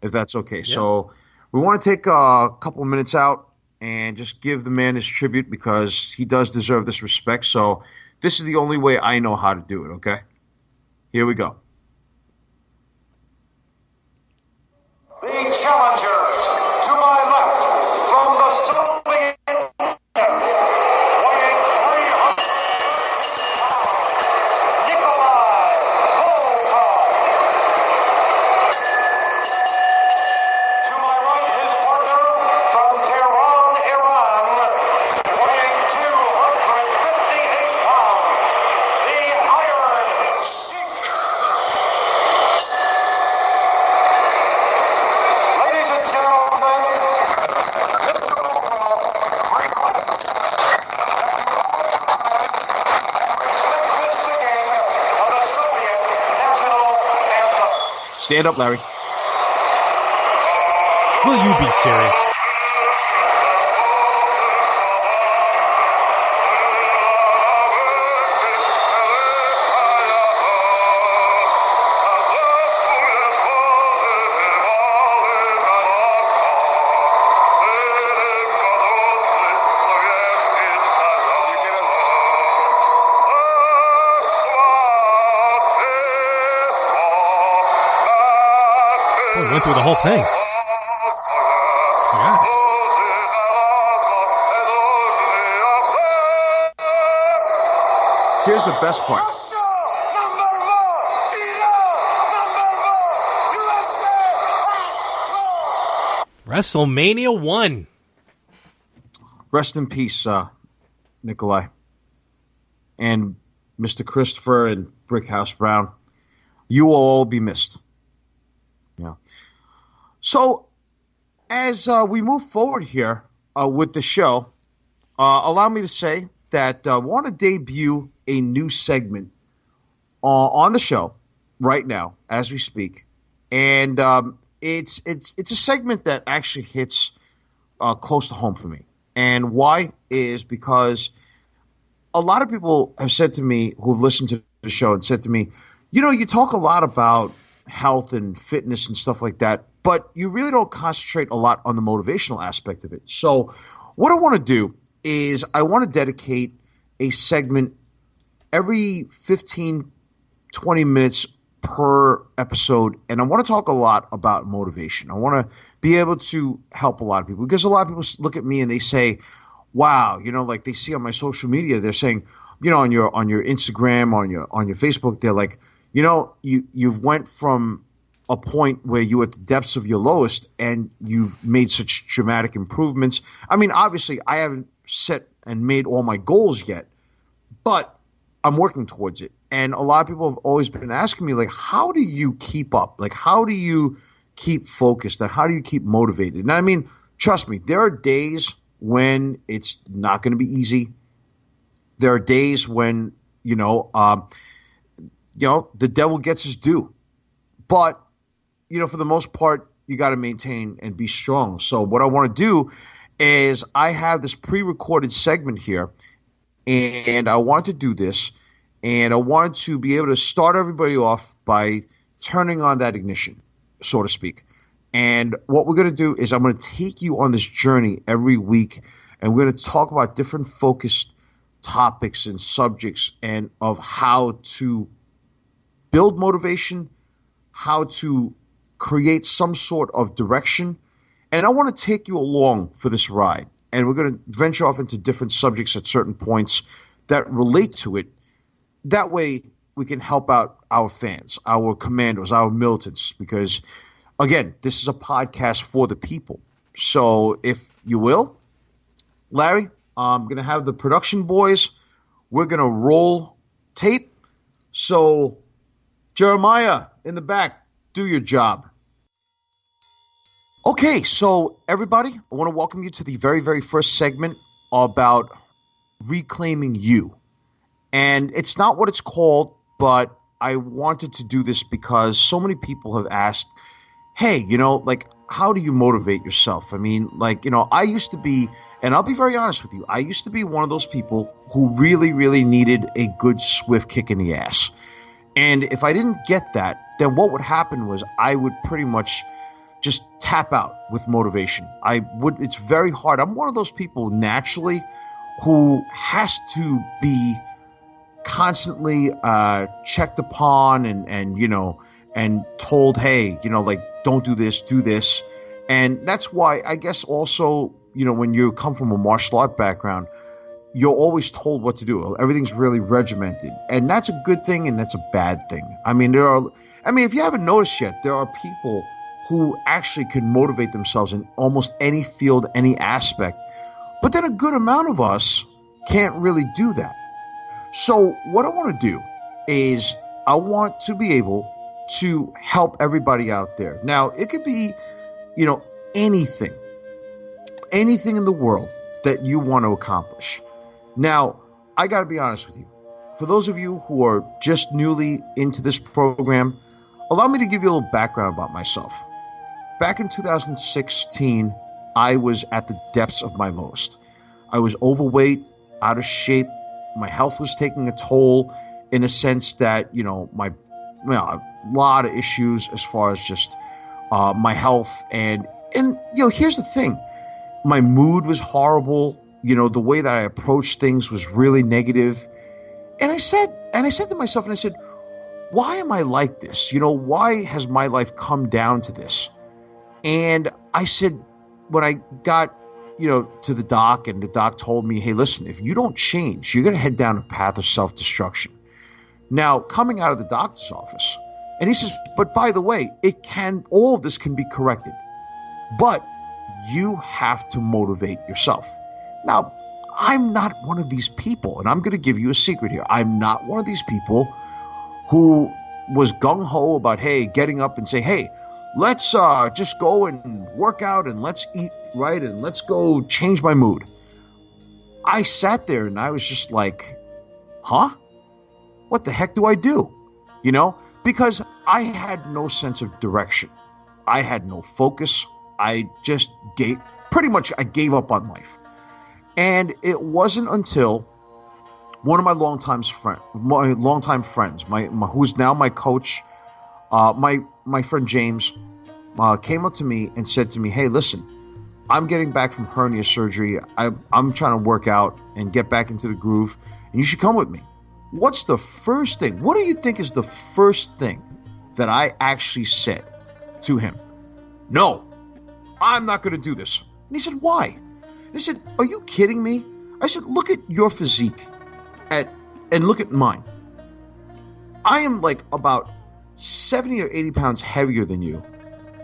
if that's okay. Yeah. So we want to take a couple of minutes out and just give the man his tribute because he does deserve this respect. So this is the only way I know how to do it, okay? Here we go. The challengers to my left from the Soviet Union, weighing 300 pounds, Nikolai Volkov. To my right, his partner from Tehran, Iran, weighing 258 pounds, the Iron Sheik. Ladies and gentlemen, Mr. Volkov requests that you all rise and respect the singing of the Soviet national anthem. Stand up, Larry. Will you be serious? Boy, we went through the whole thing. Forgot. Here's the best part. Russia, number one. Iran, number one. USA, WrestleMania 1. Rest in peace, Nikolai. And Mr. Christopher and Brickhouse Brown. You will all be missed. Yeah. So, as we move forward here with the show, allow me to say that I want to debut a new segment on the show right now as we speak. And it's a segment that actually hits close to home for me. And why is because a lot of people have said to me who have listened to the show and said to me, you talk a lot about health and fitness and stuff like that, but you really don't concentrate a lot on the motivational aspect of it. So what I want to do is I want to dedicate a segment every 15, 20 minutes per episode, and I want to talk a lot about motivation. I want to be able to help a lot of people because a lot of people look at me and they say, wow, like they see on my social media, they're saying, on your Instagram, on your Facebook, they're like, you've went from a point where you were at the depths of your lowest and you've made such dramatic improvements. I mean, obviously I haven't set and made all my goals yet, but I'm working towards it. And a lot of people have always been asking me, like, how do you keep up? Like, how do you keep focused? And how do you keep motivated? And I mean, trust me, there are days when it's not going to be easy. There are days when, the devil gets his due. But, for the most part, you got to maintain and be strong. So what I want to do is I have this pre-recorded segment here, and I want to do this, and I want to be able to start everybody off by turning on that ignition, so to speak. And what we're going to do is I'm going to take you on this journey every week, and we're going to talk about different focused topics and subjects and of how to build motivation, how to create some sort of direction. And I want to take you along for this ride. And we're going to venture off into different subjects at certain points that relate to it. That way we can help out our fans, our commandos, our militants, because, again, this is a podcast for the people. So if you will, Larry, I'm going to have the production boys. We're going to roll tape. So, Jeremiah, in the back, do your job. Okay, so everybody, I want to welcome you to the very, very first segment about reclaiming you. And it's not what it's called, but I wanted to do this because so many people have asked, hey, how do you motivate yourself? I mean, I used to be, and I'll be very honest with you, I used to be one of those people who really, really needed a good swift kick in the ass. And if I didn't get that, then what would happen was I would pretty much just tap out with motivation. It's very hard. I'm one of those people naturally who has to be constantly checked upon and told, hey, don't do this, do this. And that's why I guess also, when you come from a martial art background, you're always told what to do. Everything's really regimented. And that's a good thing and that's a bad thing. I mean, if you haven't noticed yet, there are people who actually can motivate themselves in almost any field, any aspect. But then a good amount of us can't really do that. So what I want to do is I want to be able to help everybody out there. Now, it could be, anything in the world that you want to accomplish. Now, I got to be honest with you. For those of you who are just newly into this program, allow me to give you a little background about myself. Back in 2016, I was at the depths of my lowest. I was overweight, out of shape. My health was taking a toll in a sense that, a lot of issues as far as just my health. And here's the thing. My mood was horrible. The way that I approached things was really negative. And I said to myself, why am I like this? Why has my life come down to this? And I said, when I got, to the doc, and the doc told me, hey, listen, if you don't change, you're going to head down a path of self-destruction. Now, coming out of the doctor's office, and he says, but by the way, all of this can be corrected, but you have to motivate yourself. Now, I'm not one of these people, and I'm going to give you a secret here. I'm not one of these people who was gung-ho about, hey, getting up and say, hey, let's just go and work out and let's eat right and let's go change my mood. I sat there and I was just like, huh? What the heck do I do? Because I had no sense of direction. I had no focus. I just gave up on life. And it wasn't until one of my longtime friends, who's now my coach, my friend James, came up to me and said to me, hey, listen, I'm getting back from hernia surgery. I'm trying to work out and get back into the groove, and you should come with me. What's the first thing? What do you think is the first thing that I actually said to him? No, I'm not going to do this. And he said, why? And he said, are you kidding me? I said, look at your physique and look at mine. I am like about 70 or 80 pounds heavier than you.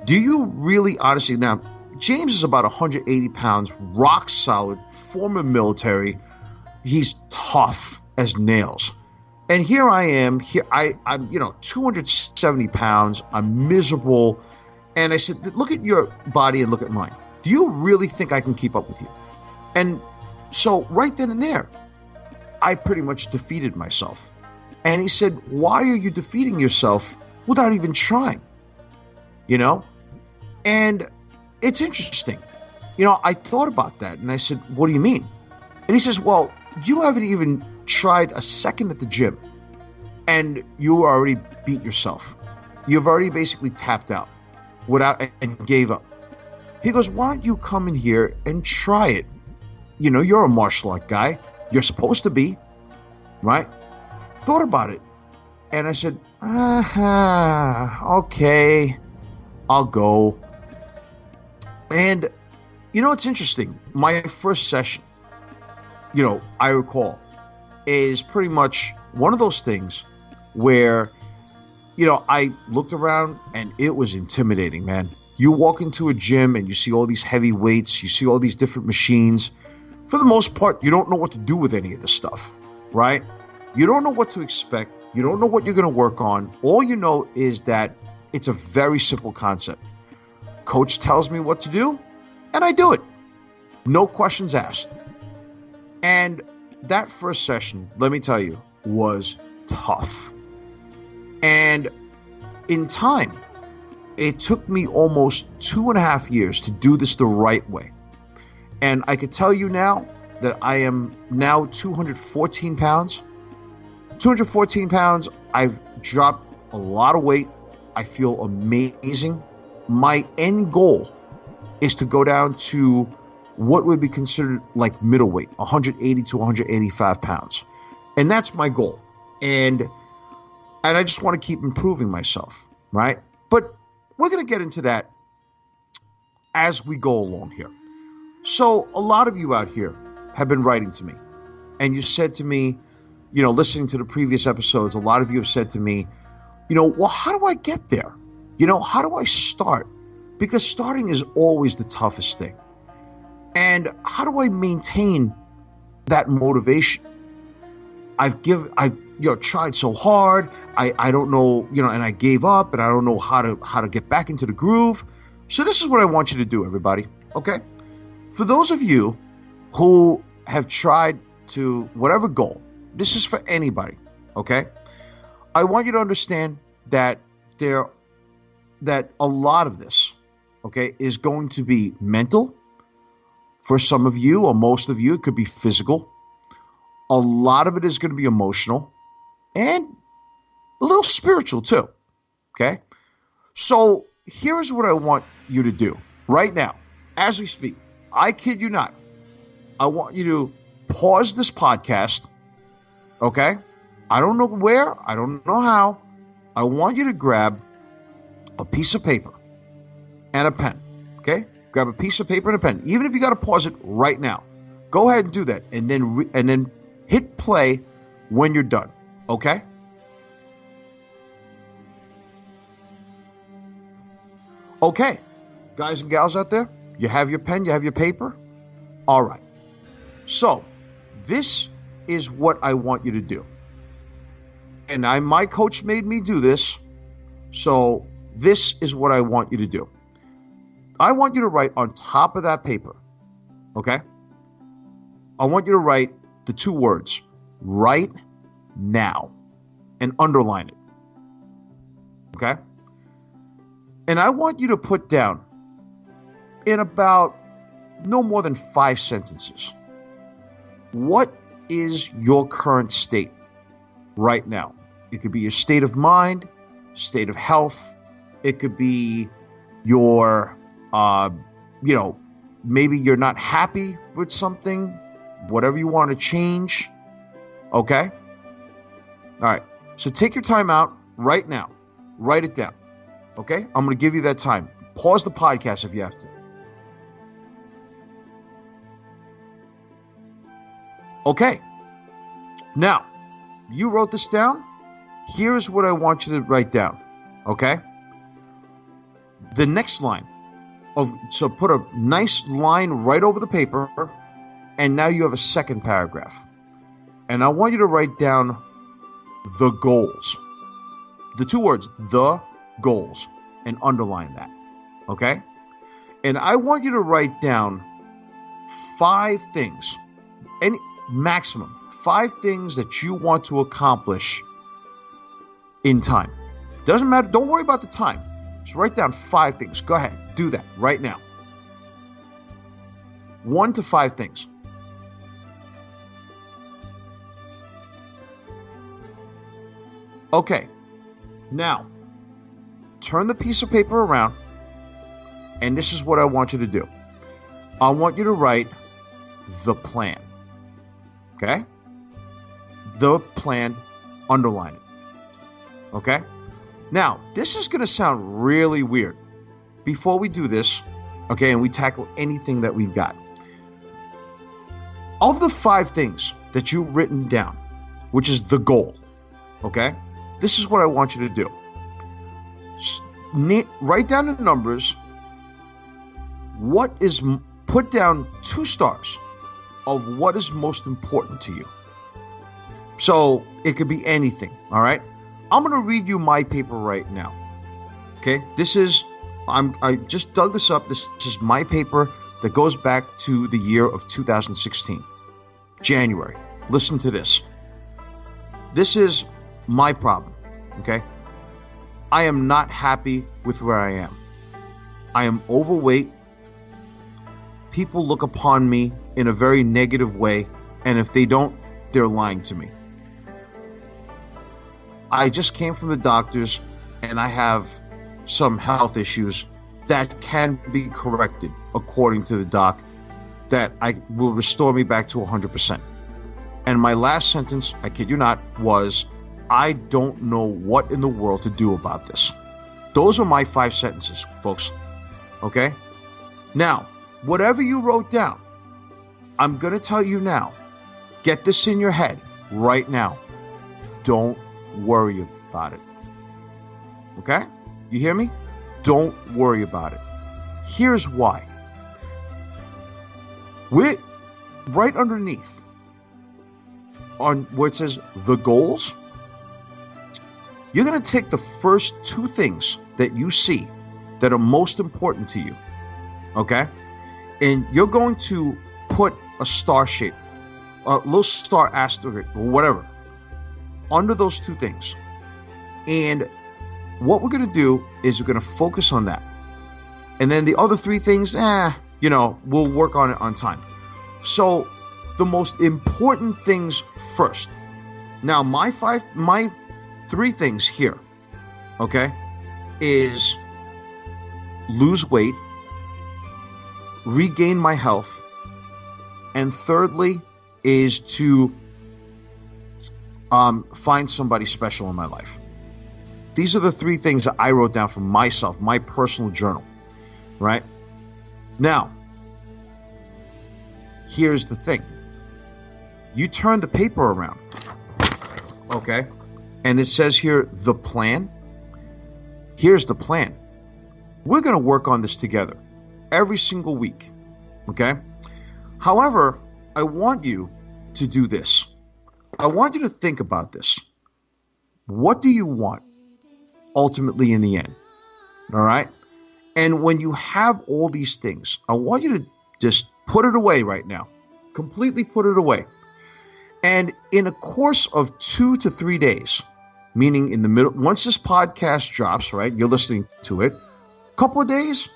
Do you really honestly? Now, James is about 180 pounds, rock solid, former military. He's tough as nails. And here I am, I'm 270 pounds. I'm miserable. And I said, look at your body and look at mine. Do you really think I can keep up with you? And so right then and there, I pretty much defeated myself. And he said, why are you defeating yourself without even trying? And it's interesting. I thought about that and I said, what do you mean? And he says, well, you haven't even tried a second at the gym and you already beat yourself. You've already basically tapped out and gave up. He goes, why don't you come in here and try it? You're a martial art guy. You're supposed to be, right? Thought about it. And I said, okay, I'll go. And, it's interesting. My first session, I recall, is pretty much one of those things where, I looked around and it was intimidating, man. You walk into a gym and you see all these heavy weights. You see all these different machines. for the most part, you don't know what to do with any of this stuff, right? You don't know what to expect. You don't know what you're going to work on. All you know is that it's a very simple concept. Coach tells me what to do, and I do it. No questions asked. And that first session, let me tell you, was tough. And in time, it took me almost 2.5 years to do this the right way. And I could tell you now that I am now 214 pounds. 214 pounds. I've dropped a lot of weight. I feel amazing. My end goal is to go down to what would be considered like middleweight, 180 to 185 pounds. And that's my goal. And I just want to keep improving myself, right? But we're going to get into that as we go along here. So a lot of you out here have been writing to me, and you said to me, listening to the previous episodes, a lot of you have said to me, well, how do I get there? How do I start? Because starting is always the toughest thing. And how do I maintain that motivation? I've tried so hard. I don't know, and I gave up, and I don't know how to get back into the groove. So this is what I want you to do, everybody. Okay? For those of you who have tried to whatever goal, this is for anybody. Okay? I want you to understand that that a lot of this, okay, is going to be mental. For some of you, or most of you, it could be physical. A lot of it is going to be emotional and a little spiritual too. Okay? So here's what I want you to do right now, as we speak. I kid you not. I want you to pause this podcast. Okay? I don't know where. I don't know how. I want you to grab a piece of paper and a pen. Okay? Grab a piece of paper and a pen. Even if you got to pause it right now, go ahead and do that, and then hit play when you're done. Okay? Okay, guys and gals out there, you have your pen, you have your paper. All right. So this is what I want you to do, and my coach made me do this. So this is what I want you to do. I want you to write on top of that paper, okay? I want you to write the 2 words, right now, and underline it, okay? And I want you to put down in about no more than 5 sentences, what is your current state right now? It could be your state of mind, state of health. It could be your maybe you're not happy with something, whatever you want to change. Okay? All right. So take your time out right now. Write it down. Okay? I'm going to give you that time. Pause the podcast if you have to. Okay. Now, you wrote this down. Here's what I want you to write down. Okay? The next line. So put a nice line right over the paper, and now you have a second paragraph. And I want you to write down the goals. The 2 words, the goals, and underline that. Okay? And I want you to write down 5 things, any maximum 5 things that you want to accomplish in time. Doesn't matter. Don't worry about the time. Just write down 5 things. Go ahead. Do that right now. 1 to 5 things. Okay. Now, turn the piece of paper around, and this is what I want you to do. I want you to write the plan. Okay? The plan, underline it. Okay? Now, this is going to sound really weird. Before we do this, okay, and we tackle anything that we've got, of the 5 things that you've written down, which is the goal, okay, this is what I want you to do. Write down the numbers. Put down 2 stars of what is most important to you. So it could be anything, all right? I'm going to read you my paper right now. Okay? I just dug this up. This is my paper that goes back to the year of 2016, January. Listen to this. This is my problem, okay? I am not happy with where I am. I am overweight. People look upon me in a very negative way, and if they don't, they're lying to me. I just came from the doctors, and I have some health issues that can be corrected, according to the doc, that will restore me back to 100%. And my last sentence, I kid you not, was, I don't know what in the world to do about this. Those are my 5 sentences, folks. Okay? Now, whatever you wrote down, I'm going to tell you now. Get this in your head right now. Don't worry about it. Okay? You hear me? Don't worry about it. Here's why. We're right underneath on where it says the goals. You're going to take the first 2 things that you see that are most important to you. Okay? And you're going to put a star shape, a little star asterisk, or whatever, under those 2 things. And what we're going to do is we're going to focus on that. And then the other 3 things, we'll work on it on time. So the most important things first. Now, my 3 things here, okay, is lose weight, regain my health, and thirdly is to find somebody special in my life. These are the 3 things that I wrote down for myself, my personal journal, right? Now, here's the thing. You turn the paper around, okay? And it says here, the plan. Here's the plan. We're going to work on this together every single week, okay? However, I want you to do this. I want you to think about this. What do you want ultimately in the end? All right? And when you have all these things, I want you to just put it away right now. Completely put it away. And in a course of 2 to 3 days, meaning in the middle, once this podcast drops, right, you're listening to it, a couple of days,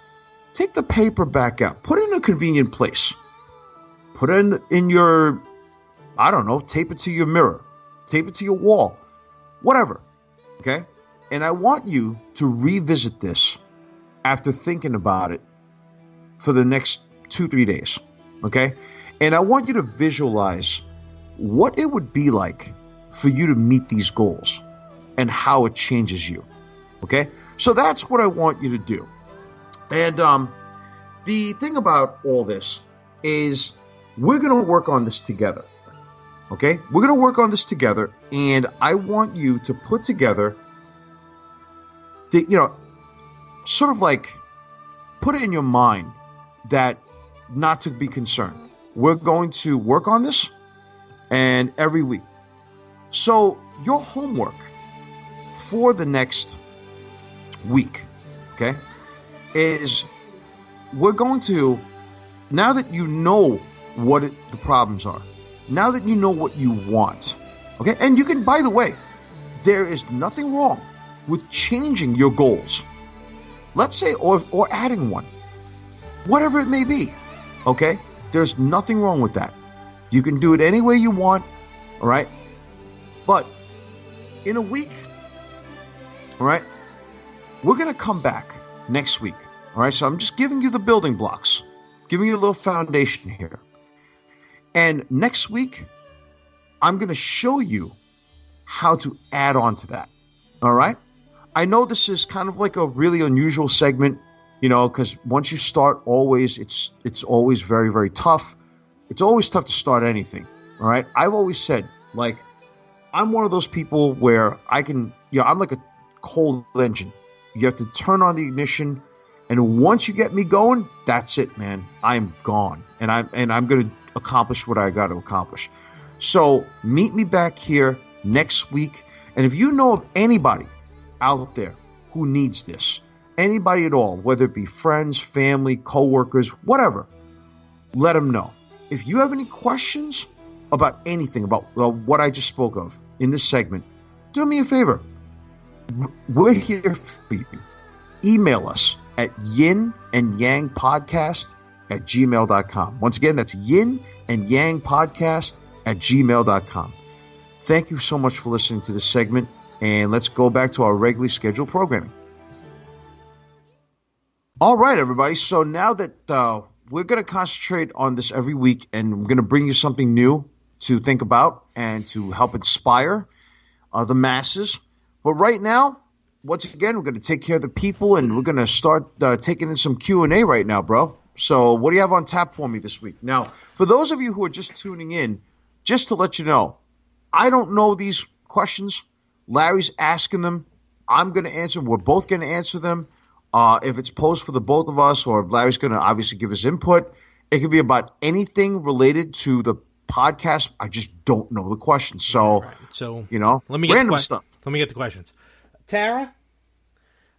take the paper back out. Put it in a convenient place. Put it in your, I don't know, tape it to your mirror. Tape it to your wall. Whatever. Okay? And I want you to revisit this after thinking about it for the next 2-3 days. Okay? And I want you to visualize what it would be like for you to meet these goals and how it changes you. Okay? So that's what I want you to do. And the thing about all this is we're going to work on this together. Okay? We're going to work on this together, and I want you to put together sort of like put it in your mind that not to be concerned. We're going to work on this and every week. So your homework for the next week, okay, is we're going to, now that you know what the problems are, now that you know what you want, okay, and you can, by the way, there is nothing wrong with changing your goals. Let's say, or adding one, whatever it may be, okay? There's nothing wrong with that. You can do it any way you want, all right? But in a week, all right, we're going to come back next week, all right? So I'm just giving you the building blocks, giving you a little foundation here. And next week, I'm going to show you how to add on to that, all right? I know this is kind of like a really unusual segment, because once you start, it's always very, very tough. It's always tough to start anything, all right? I've always said, like, I'm one of those people where I'm like a cold engine. You have to turn on the ignition, and once you get me going, that's it, man. I'm gone, and I'm gonna accomplish what I got to accomplish. So meet me back here next week. And if you know of anybody out there who needs this, anybody at all, whether it be friends, family, coworkers, whatever, let them know. If you have any questions about anything, about what I just spoke of in this segment, do me a favor. We're here for you. Email us at yinandyangpodcast@gmail.com. Once again, that's yinandyangpodcast@gmail.com. Thank you so much for listening to this segment, and let's go back to our regularly scheduled programming. All right, everybody. So now that we're going to concentrate on this every week, and we're going to bring you something new to think about and to help inspire the masses. But right now, once again, we're going to take care of the people, and we're going to start taking in some Q&A right now, bro. So what do you have on tap for me this week? Now, for those of you who are just tuning in, just to let you know, I don't know these questions. Larry's asking them. I'm going to answer them. We're both going to answer them. If it's posed for the both of us, or if Larry's going to obviously give his input, it could be about anything related to the podcast. I just don't know the questions. So, right. So let me get random stuff. Let me get the questions. Tara,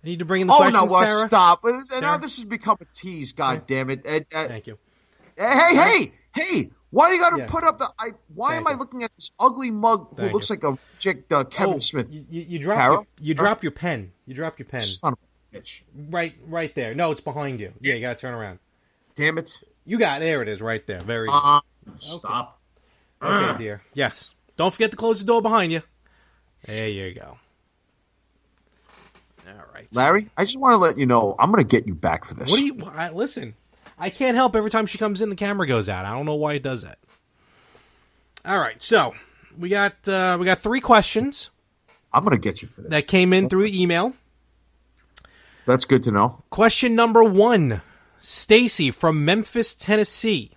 I need to bring in the questions. Oh, no, well, Tara? Stop. Now this has become a tease, God damn it. Thank you. Hey, why do you got to put up the why am I looking at this ugly mug who looks like a Kevin Smith? You dropped your pen. You dropped your pen. Son of a bitch. Right there. No, it's behind you. Yeah, you got to turn around. Damn it. There it is right there. Very good. Stop. Okay, dear. Yes. Don't forget to close the door behind you. There you go. All right. Larry, I just want to let you know, I'm going to get you back for this. Listen, I can't help every time she comes in, the camera goes out. I don't know why it does that. All right, so we got 3 questions. I'm going to get you for this. That came in through the email. That's good to know. Question number 1, Stacy from Memphis, Tennessee.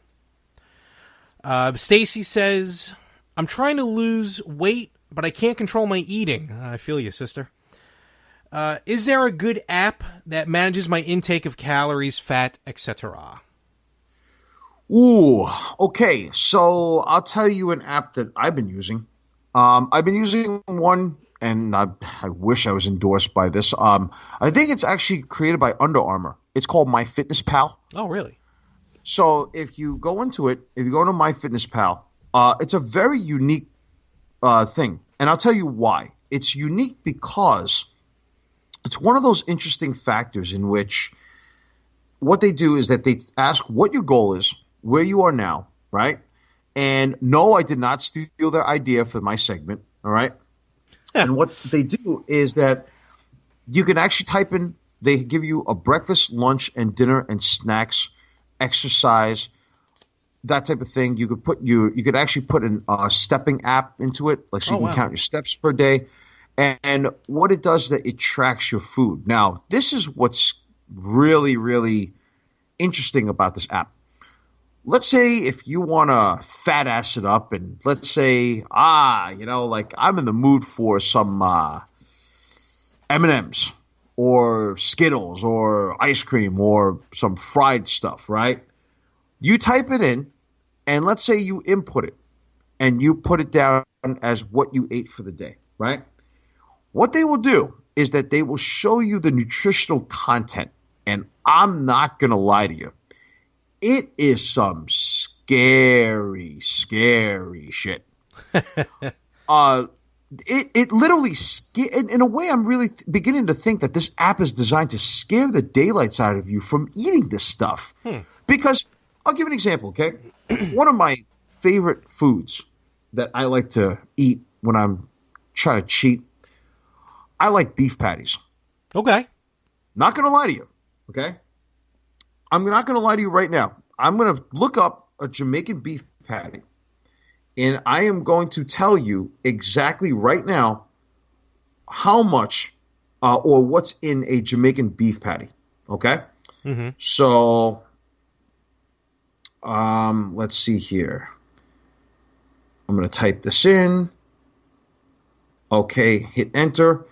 Stacy says, I'm trying to lose weight, but I can't control my eating. I feel you, sister. Is there a good app that manages my intake of calories, fat, etc.? Ooh, okay. So I'll tell you an app that I've been using. I've been using one, and I wish I was endorsed by this. I think it's actually created by Under Armour. It's called MyFitnessPal. Oh, really? So if you go into it, if you go to MyFitnessPal, it's a very unique thing. And I'll tell you why. It's unique because it's one of those interesting factors in which what they do is that they ask what your goal is, where you are now, right? And no, I did not steal their idea for my segment, all right? Yeah. And what they do is that you can actually type in, they give you a breakfast, lunch, and dinner and snacks, exercise, that type of thing. You could actually put a stepping app into it, like so you can count your steps per day. And what it does is that it tracks your food. Now, this is what's really, really interesting about this app. Let's say if you want to fat ass it up, and let's say, like I'm in the mood for some M&Ms or Skittles or ice cream or some fried stuff, right? You type it in, and let's say you input it, and you put it down as what you ate for the day, right? What they will do is that they will show you the nutritional content, and I'm not going to lie to you. It is some scary, scary shit. It literally in a way, I'm really beginning to think that this app is designed to scare the daylights out of you from eating this stuff. Because I'll give an example, okay? One of my favorite foods that I like to eat when I'm trying to cheat, I like beef patties. Okay. Not going to lie to you, okay? I'm not going to lie to you right now. I'm going to look up a Jamaican beef patty, and I am going to tell you exactly right now how much or what's in a Jamaican beef patty, okay? Mm-hmm. So let's see here. I'm going to type this in. Okay, hit enter.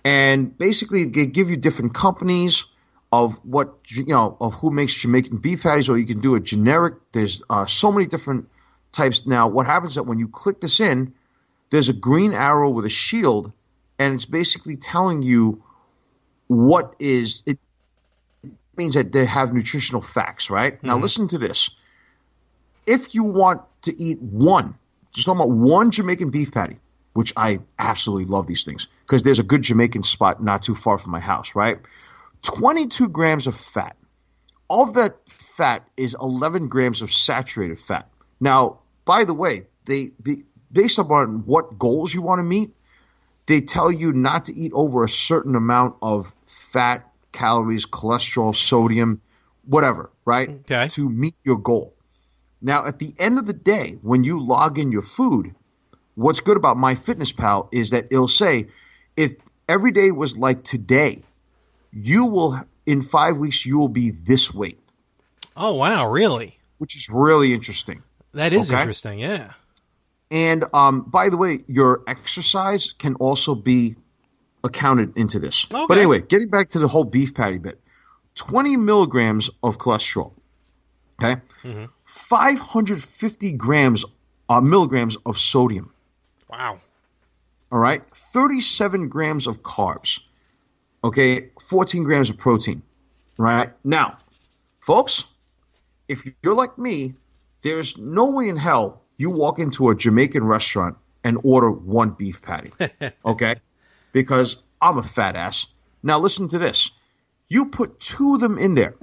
And basically, they give you different companies of what, of who makes Jamaican beef patties, or you can do a generic. There's so many different types. Now, what happens is that when you click this in, there's a green arrow with a shield, and it's basically telling you what is it. Means that they have nutritional facts, right? Mm-hmm. Now, listen to this. If you want to eat just talking about one Jamaican beef patty, which I absolutely love these things because there's a good Jamaican spot not too far from my house, right? 22 grams of fat. Of that fat is 11 grams of saturated fat. Now, by the way, based upon what goals you want to meet, they tell you not to eat over a certain amount of fat, calories, cholesterol, sodium, whatever, right? Okay. To meet your goal. Now, at the end of the day, when you log in your food, what's good about MyFitnessPal is that it'll say, if every day was like today, in 5 weeks, you will be this weight. Oh, wow, really? Which is really interesting. That is interesting, yeah. And by the way, your exercise can also be accounted into this. Okay. But anyway, getting back to the whole beef patty bit, 20 milligrams of cholesterol, okay? Mm-hmm. 550 milligrams of sodium. Wow. All right? 37 grams of carbs, okay? 14 grams of protein, right? Now, folks, if you're like me, there's no way in hell you walk into a Jamaican restaurant and order one beef patty, okay? Because I'm a fat ass. Now listen to this. You put 2 of them in there.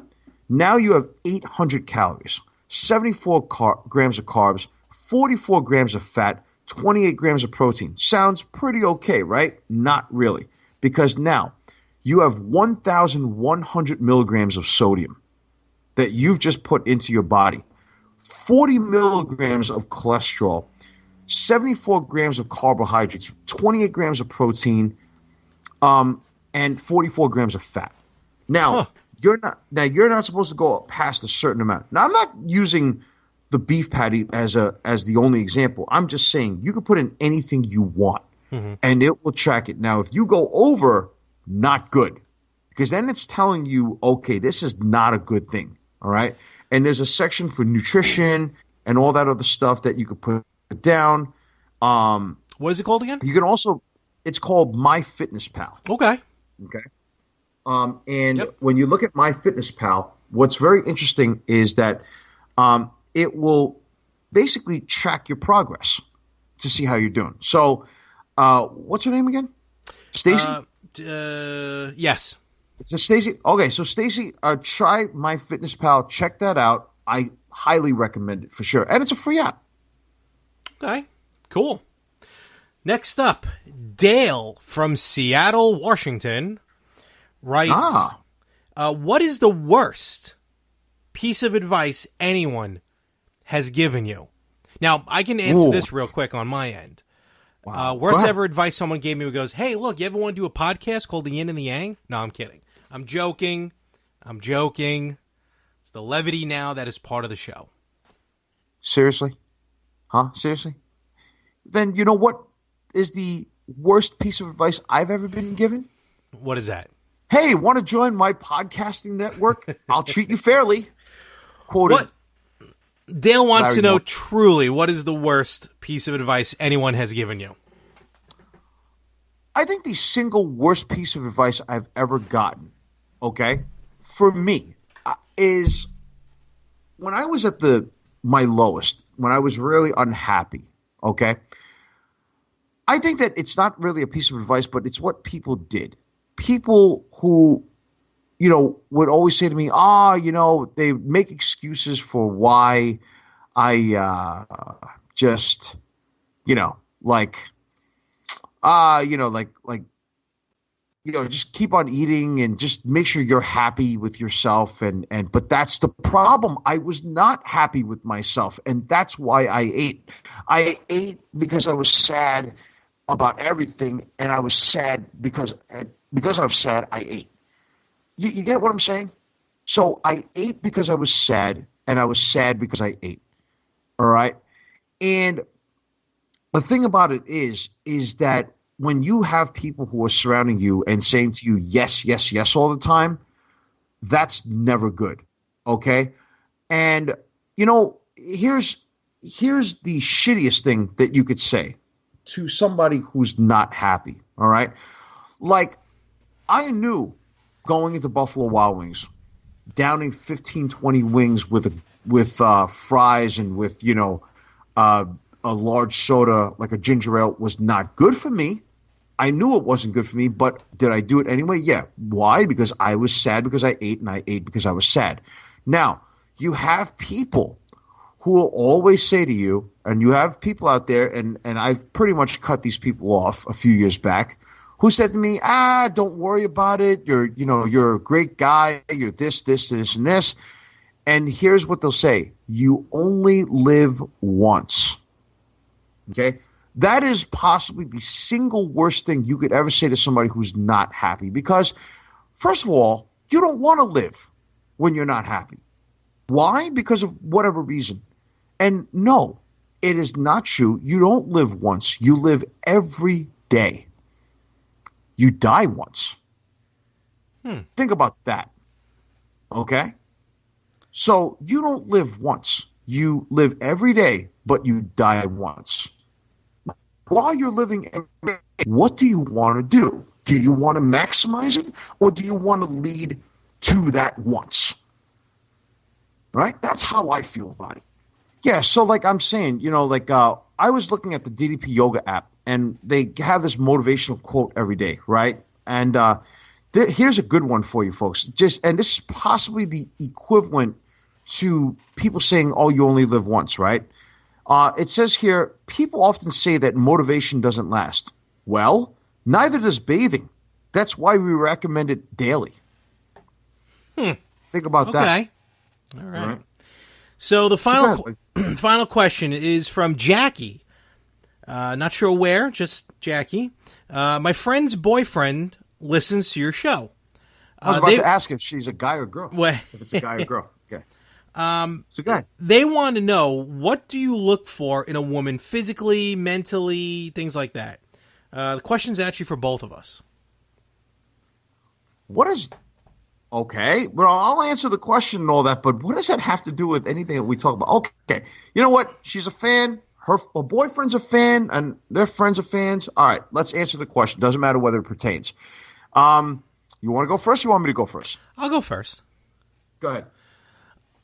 Now you have 800 calories, 74 grams of carbs, 44 grams of fat, 28 grams of protein. Sounds pretty okay, right? Not really. Because now you have 1,100 milligrams of sodium that you've just put into your body, 40 milligrams of cholesterol, 74 grams of carbohydrates, 28 grams of protein, and 44 grams of fat. Now, you're not supposed to go past a certain amount. Now, I'm not using the beef patty as the only example. I'm just saying you can put in anything you want, and it will track it. Now, if you go over, not good, because then it's telling you, okay, this is not a good thing. All right, and there's a section for nutrition and all that other stuff that you could put down. What is it called again? You can also, it's called MyFitnessPal. Okay. And when you look at MyFitnessPal, what's very interesting is that it will basically track your progress to see how you're doing. So, what's her name again? Stacy? Yes. It's Stacy. Okay, so Stacy, try MyFitnessPal. Check that out. I highly recommend it for sure. And it's a free app. Okay, cool. Next up, Dale from Seattle, Washington writes, what is the worst piece of advice anyone has given you? Now, I can answer this real quick on my end. Wow. Worst ever advice someone gave me who goes, hey, look, you ever want to do a podcast called The Yin and The Yang? No, I'm kidding. I'm joking. It's the levity now that is part of the show. Seriously? Huh? Seriously? Then you know what is the worst piece of advice I've ever been given? What is that? Hey, want to join my podcasting network? I'll treat you fairly. Quoted. What? Dale wants to know truly, what is the worst piece of advice anyone has given you? I think the single worst piece of advice I've ever gotten, okay, for me, is when I was at my lowest, when I was really unhappy, okay? I think that it's not really a piece of advice, but it's what people did. People who, would always say to me, they make excuses for why I just, just keep on eating and just make sure you're happy with yourself. But that's the problem. I was not happy with myself, and that's why I ate. I ate because I was sad about everything, and I was sad because I was sad, I ate. You get what I'm saying? So I ate because I was sad, and I was sad because I ate. All right? And the thing about it is that when you have people who are surrounding you and saying to you, yes, yes, yes, all the time, that's never good. Okay? And, here's here's the shittiest thing that you could say to somebody who's not happy, all right? Like, I knew going into Buffalo Wild Wings, downing 15, 20 wings with fries and with, a large soda like a ginger ale was not good for me. I knew it wasn't good for me, but did I do it anyway? Yeah. Why? Because I was sad because I ate, and I ate because I was sad. Now, you have people who will always say to you, and you have people out there, and I've pretty much cut these people off a few years back, who said to me, don't worry about it. You're a great guy. You're this, and this. And here's what they'll say. You only live once. Okay? That is possibly the single worst thing you could ever say to somebody who's not happy. Because, first of all, you don't want to live when you're not happy. Why? Because of whatever reason. And no, it is not true. You don't live once. You live every day. You die once. Think about that. Okay? So you don't live once. You live every day, but you die once. While you're living every day, what do you want to do? Do you want to maximize it, or do you want to lead to that once? Right? That's how I feel about it. Yeah, so like I'm saying, I was looking at the DDP Yoga app, and they have this motivational quote every day, right? And here's a good one for you folks. And this is possibly the equivalent to people saying, oh, you only live once, right? It says here, people often say that motivation doesn't last. Well, neither does bathing. That's why we recommend it daily. Think about that. Okay. All right. So the final question is from Jackie. Not sure where, just Jackie. My friend's boyfriend listens to your show. I was about to ask if she's a guy or girl. If it's a guy or girl. Okay. So go ahead. They want to know, what do you look for in a woman physically, mentally, things like that? The question's actually for both of us. Okay, well, I'll answer the question and all that, but what does that have to do with anything that we talk about? Okay, you know what? She's a fan. Her boyfriend's a fan, and their friends are fans. All right, let's answer the question. Doesn't matter whether it pertains. You want to go first, or you want me to go first? I'll go first. Go ahead.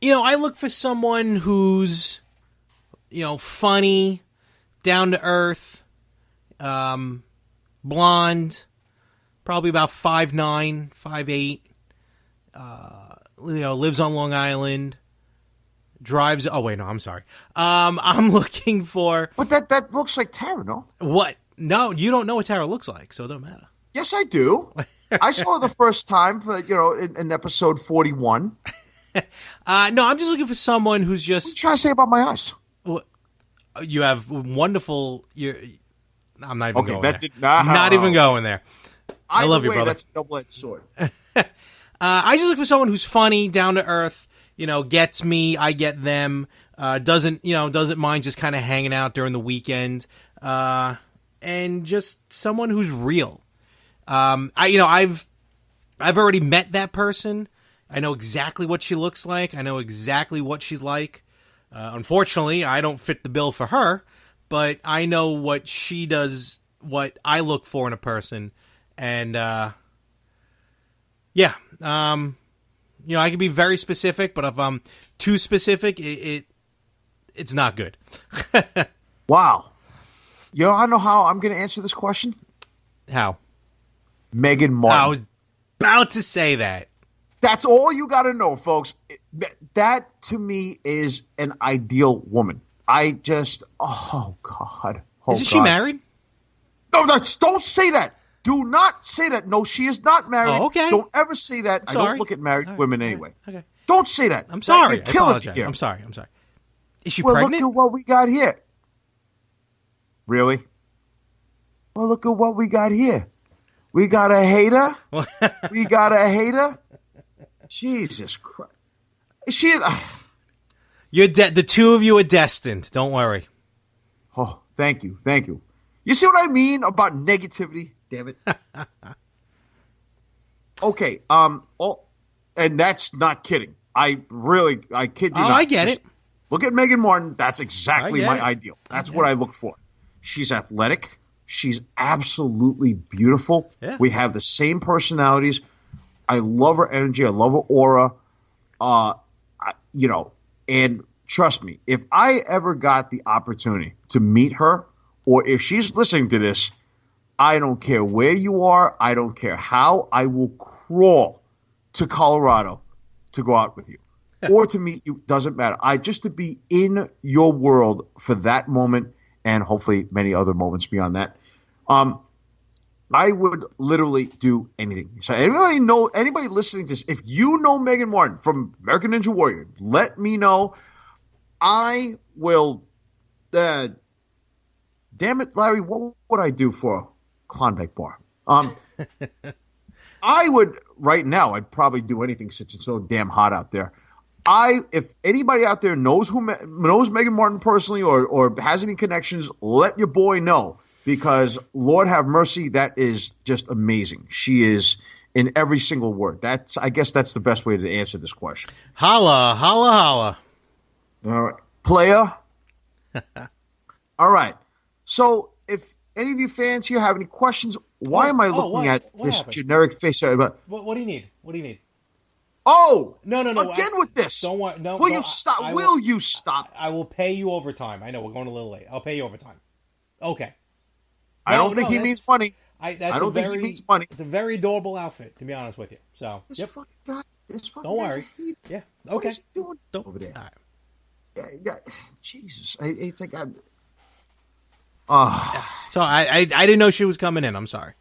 I look for someone who's, funny, down to earth, blonde, probably about 5'9", 5'8", lives on Long Island, drives. Oh wait, no, I'm sorry. I'm looking for. But that looks like Tara, no? What? No, you don't know what Tara looks like, so it don't matter. Yes, I do. I saw her the first time, in episode 41. No, I'm just looking for someone who's just. What are you trying to say about my eyes? Well, you have wonderful. I'm not even going there. Not even going there. I love you, brother. That's a double-edged sword. I just look for someone who's funny, down to earth. Gets me. I get them. Doesn't mind just kind of hanging out during the weekend. And just someone who's real. I've already met that person. I know exactly what she looks like. I know exactly what she's like. Unfortunately, I don't fit the bill for her, but I know what she does, what I look for in a person. And, I can be very specific, but if I'm too specific, it's not good. Wow. I know how I'm going to answer this question. How? Meghan Markle. I was about to say that. That's all you got to know, folks. That, to me, is an ideal woman. Oh, God. Isn't she married? No, don't say that. Do not say that. No, she is not married. Oh, okay. Don't ever say that. I don't look at married women anyway. Okay. Don't say that. I'm sorry. You're killing me here. I'm sorry. Is she pregnant? Look at what we got here. Really? Well, look at what we got here. We got a hater. We got a hater. Jesus Christ. The two of you are destined. Don't worry. Oh, thank you. You see what I mean about negativity? Damn it. Okay. And that's not kidding. I kid you not. I get it. Look at Megan Martin. That's exactly my ideal. That's what I look for. She's athletic. She's absolutely beautiful. Yeah. We have the same personalities. I love her energy. I love her aura. And trust me, if I ever got the opportunity to meet her, or if she's listening to this, I don't care where you are. I don't care how. I will crawl to Colorado to go out with you or to meet you. Doesn't matter. Just to be in your world for that moment and hopefully many other moments beyond that. I would literally do anything. So anybody listening to this, if you know Megan Martin from American Ninja Warrior, let me know. I will. Damn it, Larry, what would I do for a Klondike bar? I would right now. I'd probably do anything since it's so damn hot out there. If anybody out there knows Megan Martin personally or has any connections, let your boy know. Because, Lord have mercy, that is just amazing. She is in every single word. I guess that's the best way to answer this question. Holla, holla, holla. All right. Player. All right. So, if any of you fans here have any questions, why am I looking at this happened? Generic face? What do you need? What do you need? Oh! No. Again with this. Don't want. No. Will you stop? Will you stop? I will pay you overtime. I know we're going a little late. I'll pay you overtime. Okay. I don't think he means money. I don't think he means money. It's a very adorable outfit, to be honest with you. So, this fucking guy. Don't worry. Yeah. Okay. What is he doing over there? All right. Yeah, Jesus. It's like I'm. So I didn't know she was coming in. I'm sorry.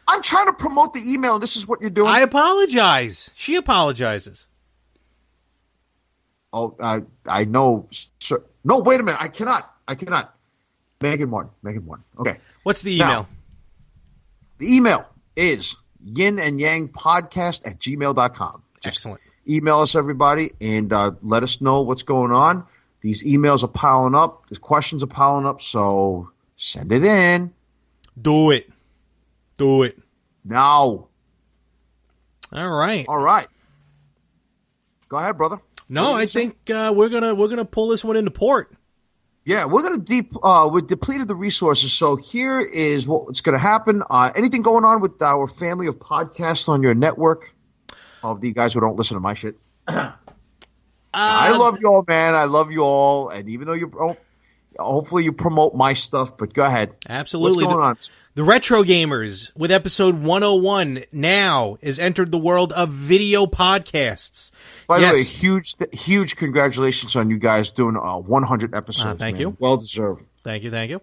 I'm trying to promote the email, and this is what you're doing. I apologize. She apologizes. Oh, I know, sir. No, wait a minute. I cannot. Megan Martin. Okay. What's the email? Now, the email is yinandyangpodcast@gmail.com. Excellent. Email us, everybody, and let us know what's going on. These emails are piling up. These questions are piling up, so send it in. Do it. Now. All right. Go ahead, brother. No, I think we're gonna pull this one into port. Yeah, we're gonna we depleted the resources. So here is what's gonna happen. Anything going on with our family of podcasts on your network? Of the guys who don't listen to my shit. I love you all, man. I love you all, and even though hopefully you promote my stuff, but go ahead. Absolutely. What's going on? The Retro Gamers with episode 101 now has entered the world of video podcasts. By the way, huge congratulations on you guys doing 100 episodes. Thank you. Well deserved. Thank you.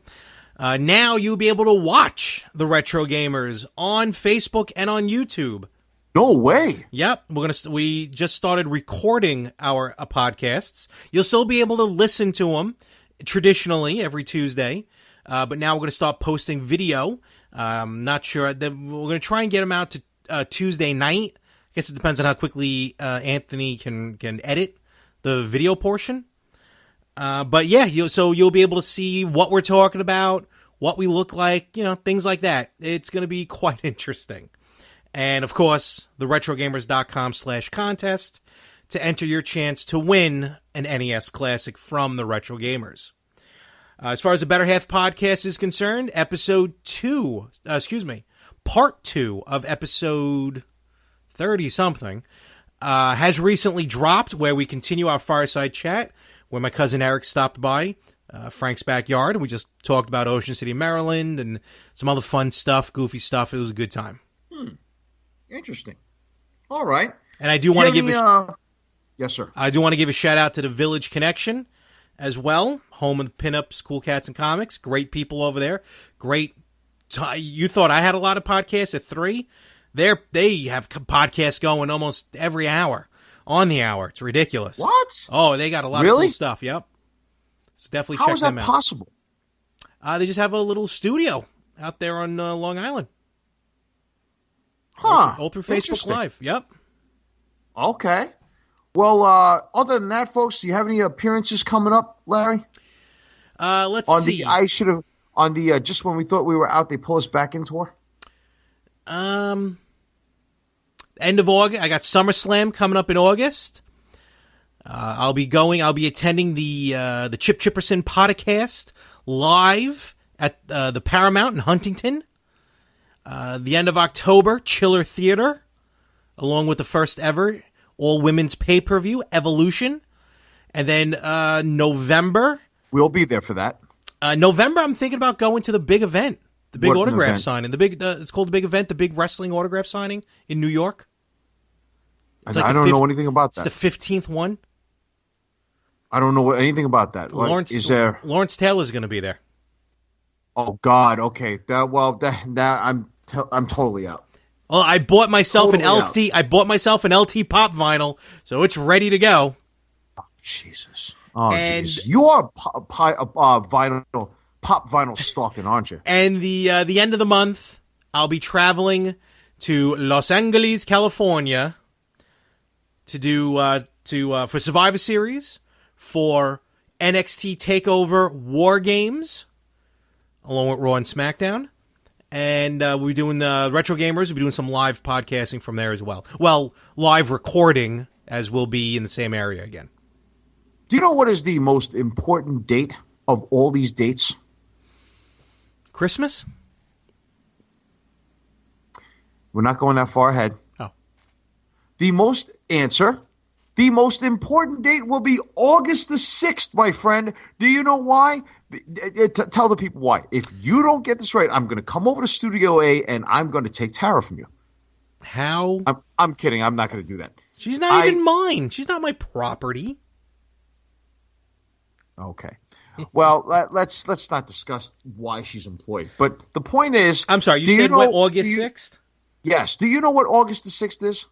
Now you'll be able to watch the Retro Gamers on Facebook and on YouTube. No way. Yep, we just started recording our podcasts. You'll still be able to listen to them traditionally every Tuesday, but now we're going to start posting video. Not sure. We're going to try and get them out to Tuesday night. I guess it depends on how quickly Anthony can edit the video portion. But yeah, you'll be able to see what we're talking about, what we look like, things like that. It's going to be quite interesting. And, of course, the retrogamers.com/contest to enter your chance to win an NES Classic from the Retro Gamers. As far as the Better Half podcast is concerned, part 2 of episode 30-something has recently dropped, where we continue our fireside chat, where my cousin Eric stopped by Frank's backyard, and we just talked about Ocean City, Maryland, and some other fun stuff, goofy stuff. It was a good time. Interesting. All right. And I do want to give yes, sir. I do want to give a shout out to the Village Connection as well, home of pinups, cool cats, and comics. Great people over there. Great. You thought I had a lot of podcasts at 3? They have podcasts going almost every hour, on the hour. It's ridiculous. What? Oh, they got a lot of cool stuff. Yep. So definitely check them out. How is that possible? They just have a little studio out there on Long Island. All through Facebook Live. Yep. Okay. Well, other than that, folks, do you have any appearances coming up, Larry? Let's see. Just when we thought we were out, they pull us back in tour? End of August. I got SummerSlam coming up in August. I'll be attending the Chip Chipperson podcast live at the Paramount in Huntington. The end of October, Chiller Theater, along with the first ever all-women's pay-per-view, Evolution. And then November. We'll be there for that. November, I'm thinking about going to the big event, the big autograph event? signing. It's called the big event, the big wrestling autograph signing in New York. I don't know anything about that. It's the 15th one. I don't know anything about that. Lawrence Taylor's going to be there. Oh God. Okay. I'm totally out. Well, I bought myself an LT Pop vinyl, so it's ready to go. Oh, Jesus. Oh, Jesus. You are a pop vinyl stalking, aren't you? And the end of the month, I'll be traveling to Los Angeles, California, to do for Survivor Series, for NXT TakeOver War Games, along with Raw and SmackDown. And we'll be doing Retro Gamers. We'll be doing some live podcasting from there as well. Well, live recording, as we'll be in the same area again. Do you know what is the most important date of all these dates? Christmas? We're not going that far ahead. Oh. The most important date will be August the 6th, my friend. Do you know why? Tell the people why. If you don't get this right, I'm going to come over to Studio A and I'm going to take Tara from you. How? I'm kidding. I'm not going to do that. She's not even mine. She's not my property. Okay. Well, let's not discuss why she's employed. But the point is... I'm sorry, you said August 6th? Yes. Do you know what August the 6th is?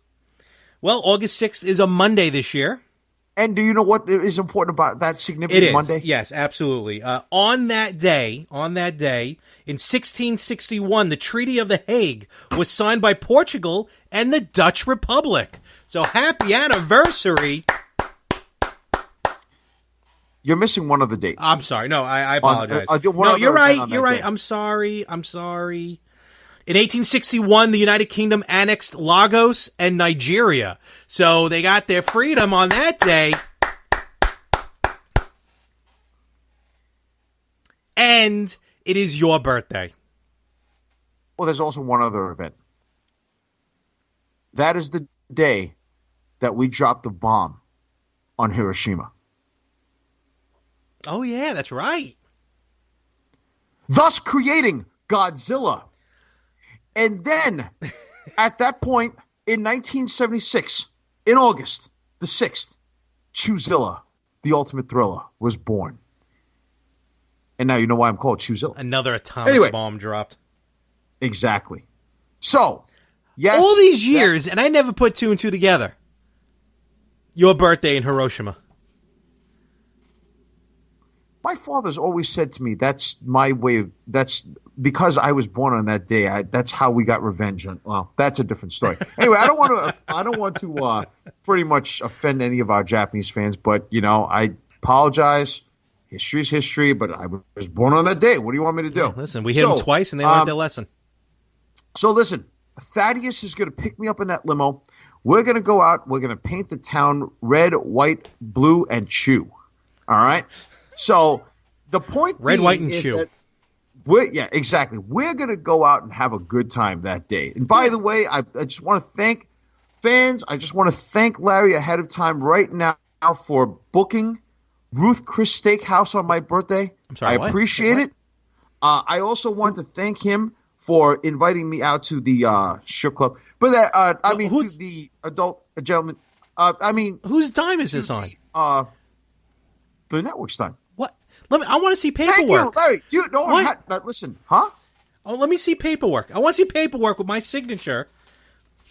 Well, August 6th is a Monday this year. And do you know what is important about that significant Monday? Yes, absolutely. On that day, in 1661, the Treaty of The Hague was signed by Portugal and the Dutch Republic. So happy anniversary. You're missing one of the dates. I'm sorry. No, I apologize. No, you're right. You're right. I'm sorry. In 1861, the United Kingdom annexed Lagos and Nigeria. So they got their freedom on that day. And it is your birthday. Well, there's also one other event. That is the day that we dropped the bomb on Hiroshima. Oh, yeah, that's right. Thus creating Godzilla. And then, at that point, in 1976, in August the 6th, Chewzilla, the ultimate thriller, was born. And now you know why I'm called Chewzilla. Another atomic bomb dropped. Exactly. So, yes. All these years, and I never put two and two together. Your birthday in Hiroshima. My father's always said to me, that's my way of, that's because I was born on that day. That's how we got revenge on. Well, that's a different story. Anyway, I don't want to pretty much offend any of our Japanese fans, but I apologize. History's history, but I was born on that day. What do you want me to do? Yeah, listen, we hit them twice and they learned their lesson. So listen, Thaddeus is going to pick me up in that limo. We're going to go out. We're going to paint the town red, white, blue, and chew. All right? So the point red, white, and chew. Exactly. We're going to go out and have a good time that day. And by the way, I just want to thank fans. I just want to thank Larry ahead of time right now for booking Ruth Chris Steakhouse on my birthday. I'm sorry, I appreciate it. I also want to thank him for inviting me out to the strip club. But to the adult gentleman. Whose dime is this on? The network's dime. What? I want to see paperwork. Thank you, Larry. You know listen, huh? Oh, let me see paperwork. I want to see paperwork with my signature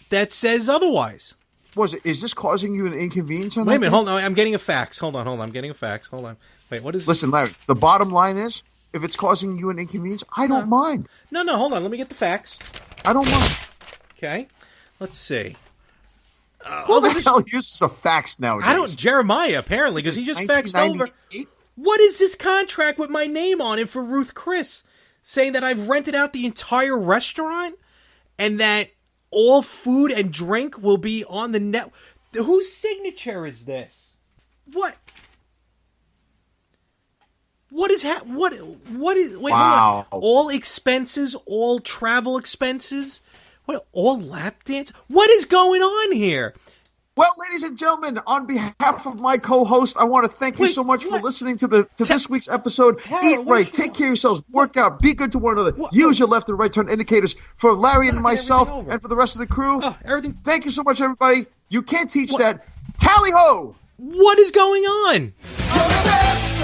that says otherwise. Is this causing you an inconvenience on that? Wait a minute, hold on. I'm getting a fax. Hold on. I'm getting a fax. Hold on. Wait, what is this? Listen, Larry, the bottom line is, if it's causing you an inconvenience, I don't mind. No, hold on. Let me get the fax. I don't mind. Okay. Let's see. Who the hell uses a fax nowadays? Jeremiah, apparently, because he just faxed over. What is this contract with my name on it for Ruth Chris? Saying that I've rented out the entire restaurant and that all food and drink will be on the net. Whose signature is this? What? What is what is wait, wow. Hold on. All expenses, all travel expenses, what, all lap dance? What is going on here? Well, ladies and gentlemen, on behalf of my co-host, I want to thank you so much for listening to this week's episode. Tara, Eat right, take care of yourselves, work out, be good to one another, use your left and right turn indicators. For Larry and myself, and for the rest of the crew, everything. Thank you so much, everybody. You can't teach that. Tally ho! What is going on? You're the best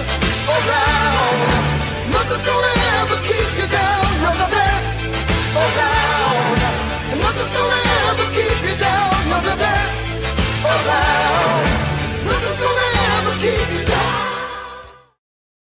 around. Nothing's gonna ever keep you down. You're the best around. And nothing's gonna